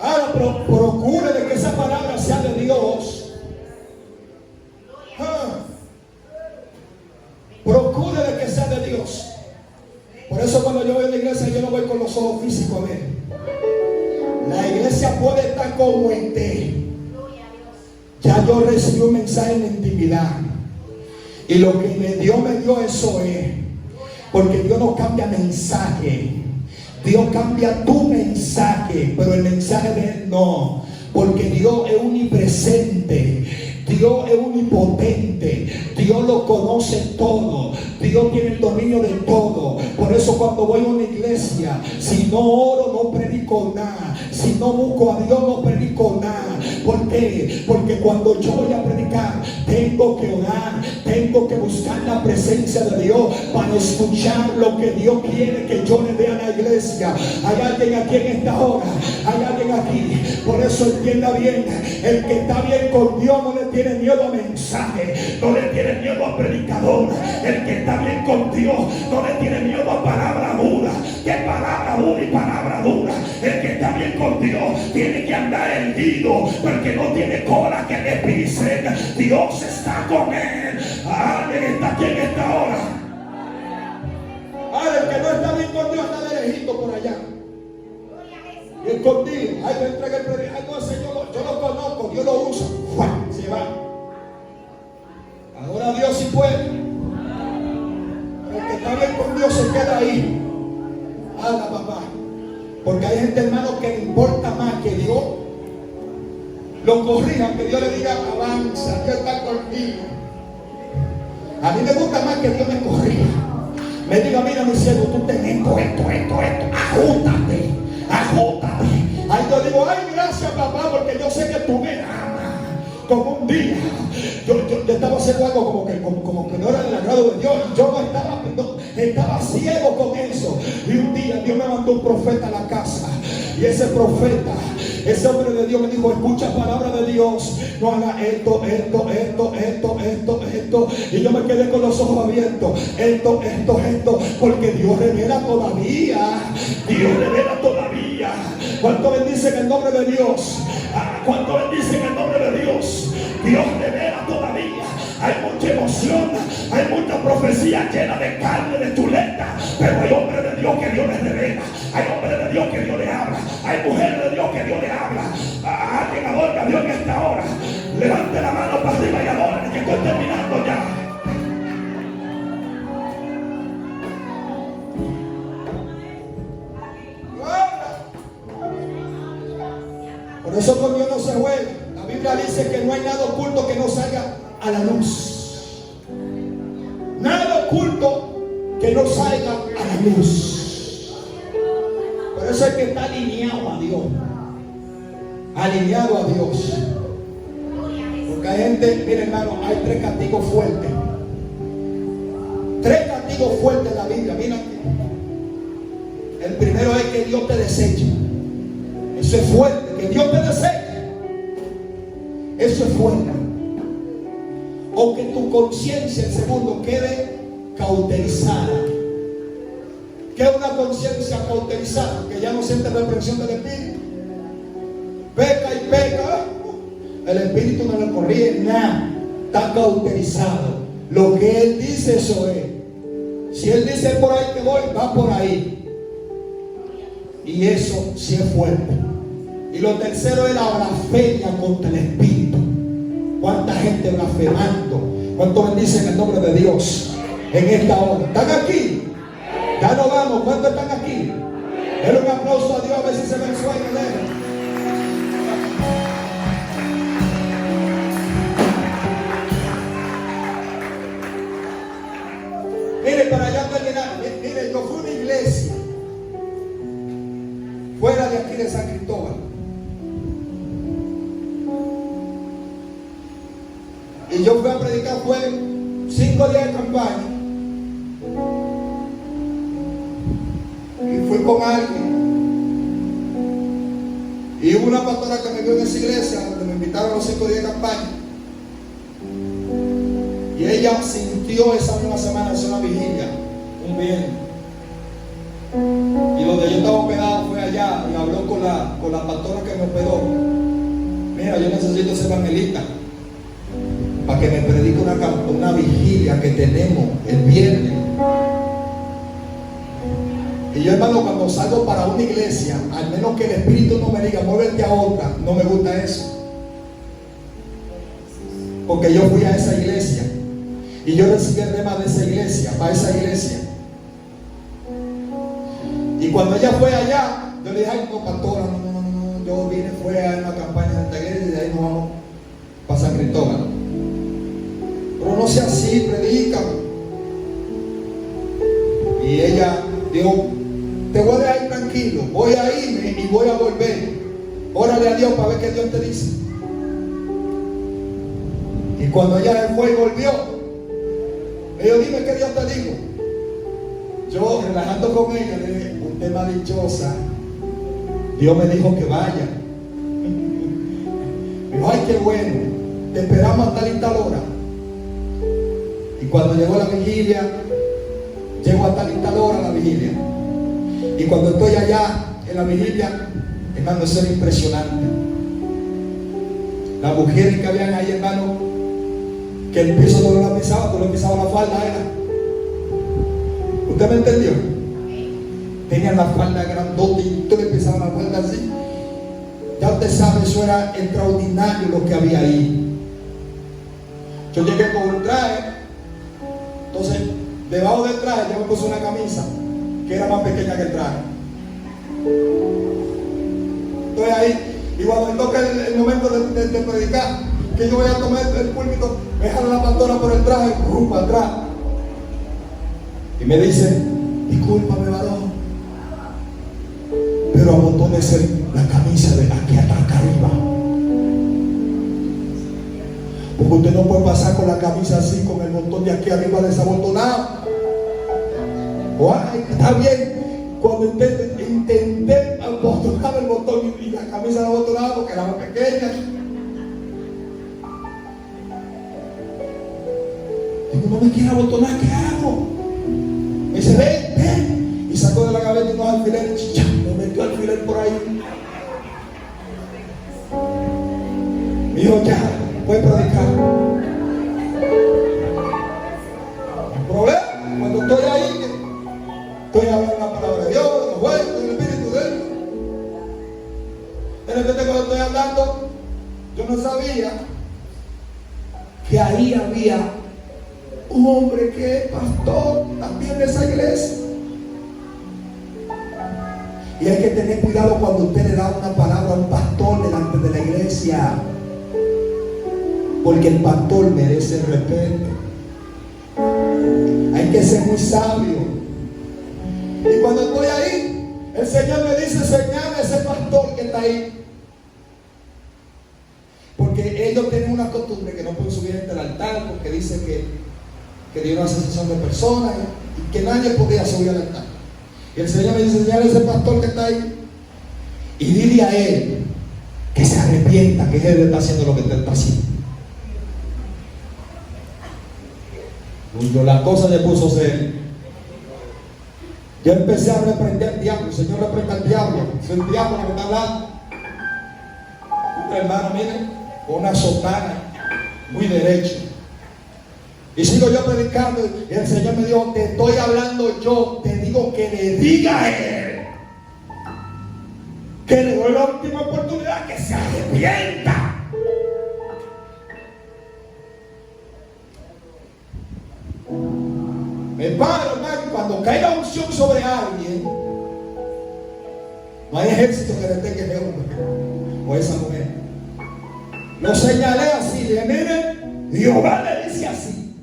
[SPEAKER 1] Ahora procure de que esa palabra sea de Dios. Procure de que sea de Dios. Por eso cuando yo voy a la iglesia, yo no voy con los ojos físicos a ver. La iglesia puede estar como esté. Ya yo recibí un mensaje en la intimidad. Y lo que me dio eso es. Porque Dios no cambia mensaje. Dios cambia tu mensaje, pero el mensaje de Él no. Porque Dios es omnipresente, Dios es omnipotente, Dios lo conoce todo, Dios tiene el dominio de todo. Por eso cuando voy a una iglesia, si no oro no predico nada, si no busco a Dios no predico nada. ¿Por qué? Porque cuando yo voy a predicar tengo que orar, tengo que buscar la presencia de Dios para escuchar lo que Dios quiere que yo le dé a la iglesia. Hay alguien aquí en esta hora, hay alguien aquí. Por eso entienda bien, el que está bien con Dios no le tiene miedo a mensaje, no le tiene miedo a predicador. El que está bien con Dios no le tiene miedo a palabra dura. ¿Qué palabra dura y palabra dura? El que está bien con Dios tiene que andar erguido, porque no tiene cola que le pisen. Dios está con él. Alguien está aquí en esta hora. Ahora el que no está bien con Dios anda de lejito por allá. Y escondido. Ay, yo entregué el predicador. Ay, no sé, yo lo conozco, Dios lo usa. Se va. Ahora Dios sí puede. El que está bien con Dios se queda ahí. Habla, papá. Porque hay gente, hermano, que le importa más que Dios lo corrija, que Dios le diga avanza, Dios está contigo. A mí me gusta más que Dios me corrija. Me diga: mira, mi siervo, tú tenés esto, ajústate. Ahí yo digo: ay, gracias, papá, porque yo sé que tú me amas. Como un día yo estaba haciendo algo como que no era del agrado de Dios, y yo estaba ciego con eso. Y un día Dios me mandó un profeta a la casa, y ese profeta, ese hombre de Dios me dijo: escucha palabra de Dios, no haga esto. Y yo me quedé con los ojos abiertos. Esto, porque Dios revela todavía. ¿Cuánto bendicen el nombre de Dios? ¿Cuánto bendicen el nombre de Dios? Dios revela todavía. Hay mucha emoción, hay mucha profecía llena de carne, de chuleta, pero hay hombres de Dios que Dios les revela, hay hombres de Dios que Dios le habla, hay mujeres de Dios que Dios le habla. Alguien adora a Dios en esta hora. Levante la mano para arriba y adore, que estoy terminando ya. Por eso con Dios no se juega. La Biblia dice que no hay nada oculto que no salga a la luz. Nada oculto que no salga a la luz. Por eso es que está alineado a Dios. Alineado a Dios. Porque hay gente, miren, hermano, hay 3 castigos fuertes. 3 castigos fuertes en la Biblia. Mira, el primero es que Dios te deseche. Eso es fuerte, que Dios te deseche. Eso es fuerte. O que tu conciencia, el segundo, quede cauterizada. ¿Qué es una conciencia cauterizada? Que ya no siente reprensión del espíritu. Peca y peca. El espíritu no le corrige nada. Está cauterizado. Lo que él dice, eso es. Si él dice por ahí que voy, va por ahí. Y eso sí es fuerte. Y lo tercero es la blasfemia contra el espíritu. ¿Cuánta gente blasfemando? ¿Cuánto bendicen el nombre de Dios en esta hora? ¿Están aquí? Ya nos vamos. ¿Cuántos están aquí? Denle un aplauso a Dios a ver si se me sueña de él. Mire, para ya terminar, mire, yo fui a una iglesia fuera de aquí de San Cristóbal. Y yo fui a predicar, fue 5 días de campaña. Y fui con alguien. Y hubo una pastora que me vio en esa iglesia, donde me invitaron a los 5 días de campaña. Y ella sintió esa misma semana hacer una vigilia, un viernes. Y donde yo estaba hospedado fue allá y habló con la pastora que me hospedó. Mira, yo necesito ser evangelista para que me predique una vigilia que tenemos el viernes. Y yo, hermano, cuando salgo para una iglesia, al menos que el Espíritu no me diga muévete a otra, no me gusta eso. Porque yo fui a esa iglesia y yo recibí el rema de esa iglesia, para esa iglesia. Y cuando ella fue allá, yo le dije, ay, no, pastora, no, yo vine, fue a una campaña de esta iglesia y de ahí nos vamos para San Cristóbal. Pero no sea así, predica. Y ella dijo, te voy a dejar tranquilo, voy a irme y voy a volver. Órale a Dios para ver qué Dios te dice. Y cuando ella fue y volvió, me dijo, dime qué Dios te dijo. Yo, relajando con ella, le dije, usted más dichosa, Dios me dijo que vaya. Me dijo, ay, qué bueno, te esperamos hasta tal y tal hora. Y cuando llegó la vigilia, llego a tal y tal hora la vigilia. Y cuando estoy allá en la vigilia, hermano, eso era impresionante. Las mujeres que habían ahí, hermano, que el piso no lo pisaba, tú lo pisabas la falda, era. ¿Usted me entendió? Tenían la falda grandota y tú le pisabas la falda así. Ya usted sabe, eso era extraordinario lo que había ahí. Yo llegué con un traje. Entonces, debajo del traje yo me puse una camisa que era más pequeña que el traje. Estoy ahí y cuando me toca el momento de predicar, que yo voy a tomar el púlpito, me jala la pastora por el traje, para atrás. Y me dice, discúlpame, varón, pero abotónese la camisa de aquí hasta acá arriba. Porque usted no puede pasar con la camisa así, con el botón de aquí arriba desabotonado. Ay, está bien. Cuando intenté abotonar el botón y la camisa abotonada porque era más pequeña. Digo, no me quiere abotonar, ¿qué hago? Me dice, ven. Y sacó de la gaveta unos alfileres. Me metió alfiler por ahí. Me dijo, ya, puedes predicar. El problema, cuando estoy ahí, estoy hablando la palabra de Dios, los jueces, el Espíritu de Él. De repente cuando estoy hablando, yo no sabía que ahí había un hombre que es pastor también de esa iglesia. Y hay que tener cuidado cuando usted le da una palabra a un pastor delante de la iglesia, porque el pastor merece respeto. Hay que ser muy sabio. Y cuando estoy ahí, el Señor me dice, señala a ese pastor que está ahí. Porque ellos tienen una costumbre que no pueden subir entre el altar, porque dicen que dio una asociación de personas y que nadie podía subir al altar. Y el Señor me dice, señala a ese pastor que está ahí y dile a él que se arrepienta, que él está haciendo lo que él está haciendo. Cuando la cosa se puso seria, yo empecé a reprender al diablo. El Señor reprenda al diablo. Es el diablo que me está hablando. Hermano, miren, con una sotana muy derecho. Y sigo yo predicando y el Señor me dijo, te estoy hablando yo, te digo que le diga a él que le doy la última oportunidad, que se arrepienta.
[SPEAKER 2] ejército que detenga ese hombre o esa mujer. Lo señalé así, dije, miren, Jehová le dice así,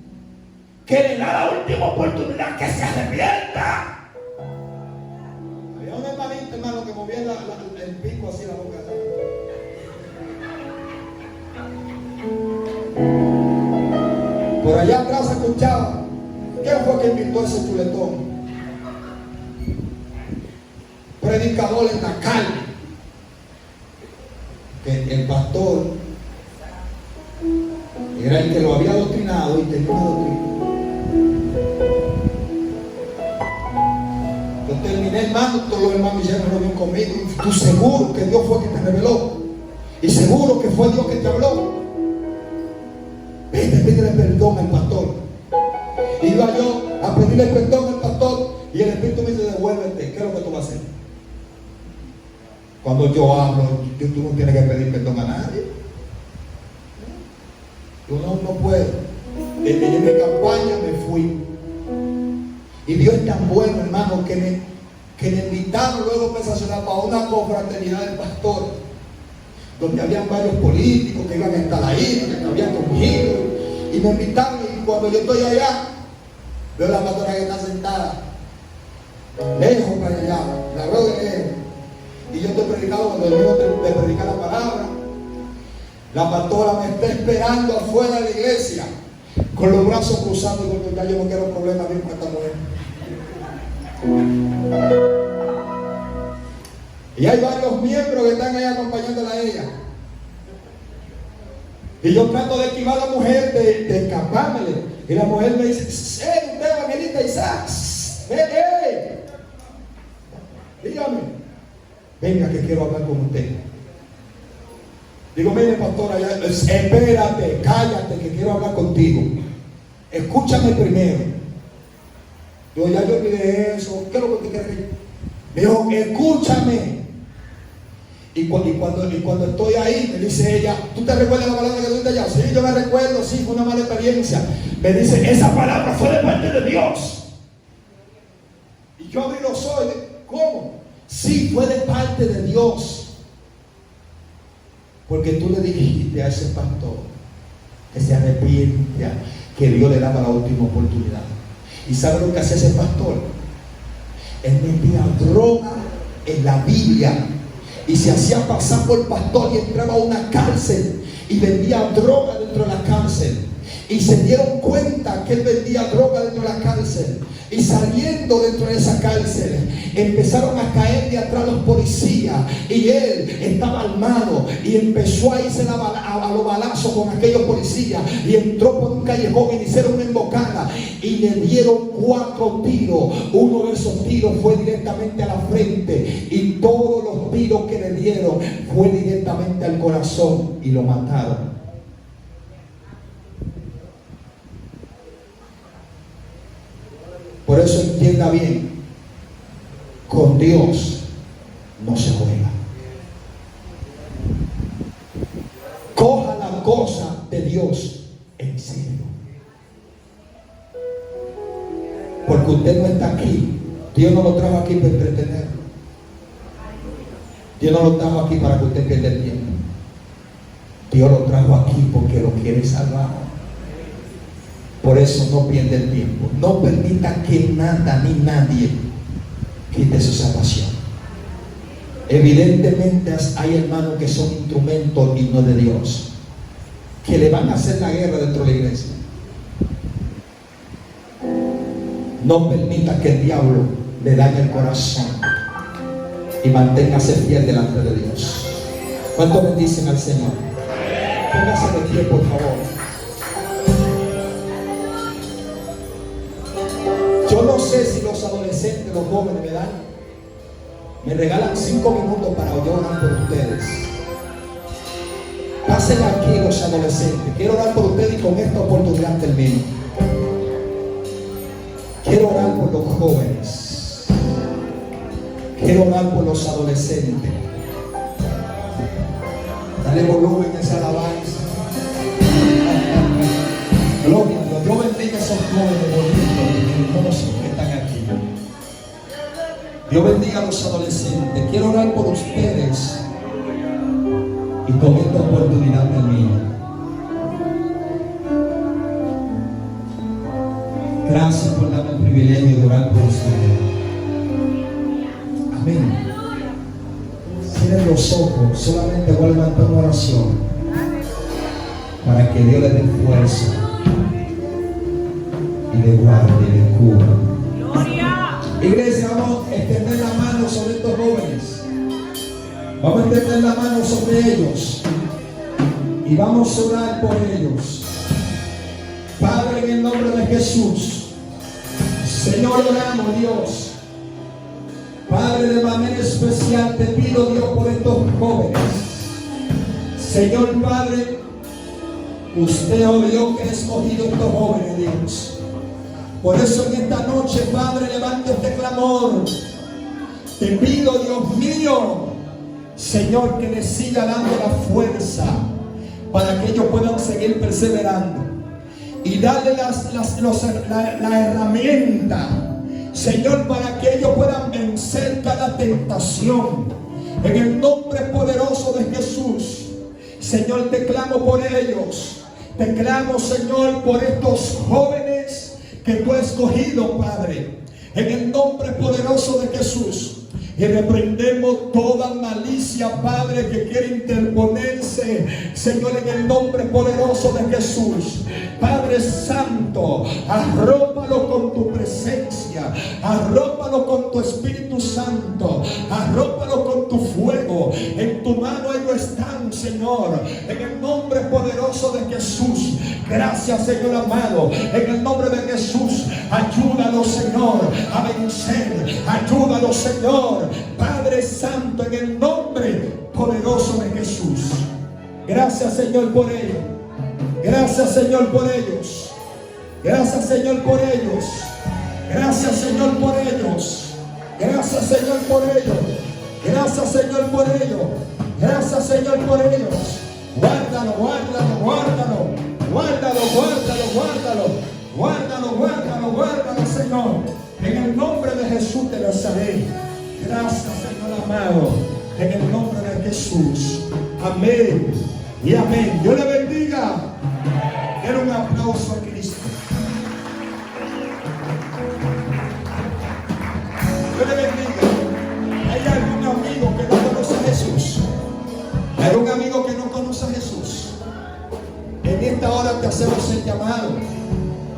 [SPEAKER 2] que le da la última oportunidad, que se arrepienta. Había un hermanito, hermano, que movía el pico así, la boca. Por allá atrás se escuchaba, ¿quién fue que invitó ese chuletón? Predicador en la calle, que el pastor era el que lo había adoctrinado y tenía una doctrina. Yo terminé, hermano, todos los hermanos hicieron reunión conmigo. Y tú seguro que Dios fue quien te reveló, y seguro que fue Dios que te habló. Vete, pídele perdón al pastor. Iba yo a pedirle perdón al pastor y el Espíritu me dice, devuélvete. ¿Qué es lo que tú vas a hacer? Cuando yo hablo, tú no tienes que pedir perdón a nadie. Yo no puedo. Desde mi campaña me fui. Y Dios es tan bueno, hermano, que me invitaron luego para estacionar para una confraternidad del pastor, donde habían varios políticos que iban a estar ahí, que habían ungido, y me invitaron. Y cuando yo estoy allá, veo a la pastora que está sentada lejos para allá, la veo de lejos. Y yo estoy predicando, cuando termino de predicar la palabra, la pastora me está esperando afuera de la iglesia con los brazos cruzados, y digo, ya yo no quiero problemas con esta mujer. Y hay varios miembros que están ahí acompañándola a ella. Y yo trato de esquivar a la mujer, de escapármele. Y la mujer me dice, usted, evangelista Isaac, vete. Dígame, venga que quiero hablar con usted. Digo, mire pastora, espérate, cállate que quiero hablar contigo. Escúchame primero. Digo, ya yo olvidé eso. ¿Qué es lo que te quieres? Me dijo, escúchame. Y cuando estoy ahí, me dice ella, ¿tú te recuerdas la palabra que tú diste allá? Sí, yo me recuerdo, sí, fue una mala experiencia. Me dice, esa palabra fue de parte de Dios. Y yo abrí los ojos. ¿Cómo? Sí, fue de parte de Dios. Porque tú le dijiste a ese pastor que se arrepienta, que Dios le daba la última oportunidad. ¿Y sabe lo que hacía ese pastor? Él metía droga en la Biblia y se hacía pasar por pastor y entraba a una cárcel y vendía droga dentro de la cárcel. Y se dieron cuenta que él vendía droga dentro de la cárcel. Y saliendo dentro de esa cárcel, empezaron a caer de atrás los policías. Y él estaba armado y empezó a irse a los balazos con aquellos policías. Y entró por un callejón y le hicieron una emboscada. Y le dieron 4 tiros. Uno de esos tiros fue directamente a la frente. Y todos los tiros que le dieron fue directamente al corazón. Y lo mataron. Por eso entienda bien, con Dios no se juega. Coja la cosa de Dios en serio. Porque usted no está aquí. Dios no lo trajo aquí para entretenerlo. Dios no lo trajo aquí para que usted pierda el tiempo. Dios lo trajo aquí porque lo quiere salvar. Por eso no pierda el tiempo. No permita que nada ni nadie quite su salvación. Evidentemente hay hermanos que son instrumentos y no de Dios, que le van a hacer la guerra dentro de la iglesia. No permita que el diablo le dañe el corazón y manténgase fiel delante de Dios. ¿Cuántos bendicen al Señor? Póngase de pie, por favor. Yo no sé si los adolescentes, los jóvenes me regalan 5 minutos para orar por ustedes. Pasen aquí los adolescentes. Quiero orar por ustedes y con esta oportunidad termino. Quiero orar por los jóvenes. Quiero orar por los adolescentes. Dale volumen a esa alabanza. Gloria a Dios. Dios bendiga a esos jóvenes bonitos que están aquí. Dios bendiga a los adolescentes. Quiero orar por ustedes y con esta oportunidad termino. Gracias por darme el privilegio de orar por ustedes. Amén. Cierren los ojos, solamente voy a levantar una oración para que Dios le dé fuerza y le guarde y le cubra. Iglesia, vamos a extender la mano sobre estos jóvenes. Vamos a extender la mano sobre ellos y vamos a orar por ellos. Padre, en el nombre de Jesús, Señor, oramos, Dios. Padre, de manera especial te pido, Dios, por estos jóvenes. Señor Padre, usted, oh Dios, que ha escogido estos jóvenes, Dios. Por eso en esta noche, Padre, levanto este clamor. Te pido, Dios mío, Señor, que les siga dando la fuerza para que ellos puedan seguir perseverando y darle la herramienta, Señor, para que ellos puedan vencer cada tentación. En el nombre poderoso de Jesús, Señor, te clamo por ellos. Te clamo, Señor, por estos jóvenes que tú has escogido, Padre. En el nombre poderoso de Jesús. Y reprendemos toda malicia, Padre, que quiere interponerse, Señor, en el nombre poderoso de Jesús. Padre Santo, arrópalo con tu presencia, arrópalo con tu Espíritu Santo, arrópalo con tu fuego. En tu mano ellos están, Señor, en el nombre poderoso de Jesús. Gracias, Señor amado, en el nombre de Jesús. Ayúdalo, Señor, a vencer. Ayúdalo, Señor, Padre Santo, en el nombre poderoso de Jesús. Gracias, Señor, por ellos. Gracias, Señor, por ellos. Gracias, Señor, por ellos. Gracias, Señor, por ellos. Gracias, Señor, por ellos. Gracias, Señor, por ellos. Gracias, Señor, por ellos. Guárdalo, guárdalo, guárdalo. Guárdalo, guárdalo, guárdalo. Guárdalo, guárdalo, guárdalo, Señor. En el nombre de Jesús de Nazaret. Gracias, Señor amado. En el nombre de Jesús. Amén y amén. Dios le bendiga. Quiero un aplauso a Cristo. Dios le bendiga. ¿Hay algún amigo que no conoce a Jesús? ¿Hay un amigo que no conoce a Jesús? En esta hora te hacemos el llamado.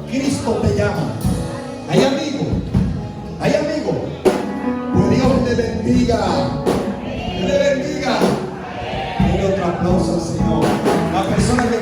[SPEAKER 2] Cristo te llama. ¿Hay amigo? ¿Hay amigo? Pues Dios te bendiga. Dios le bendiga. Dile otro aplauso al Señor. La persona que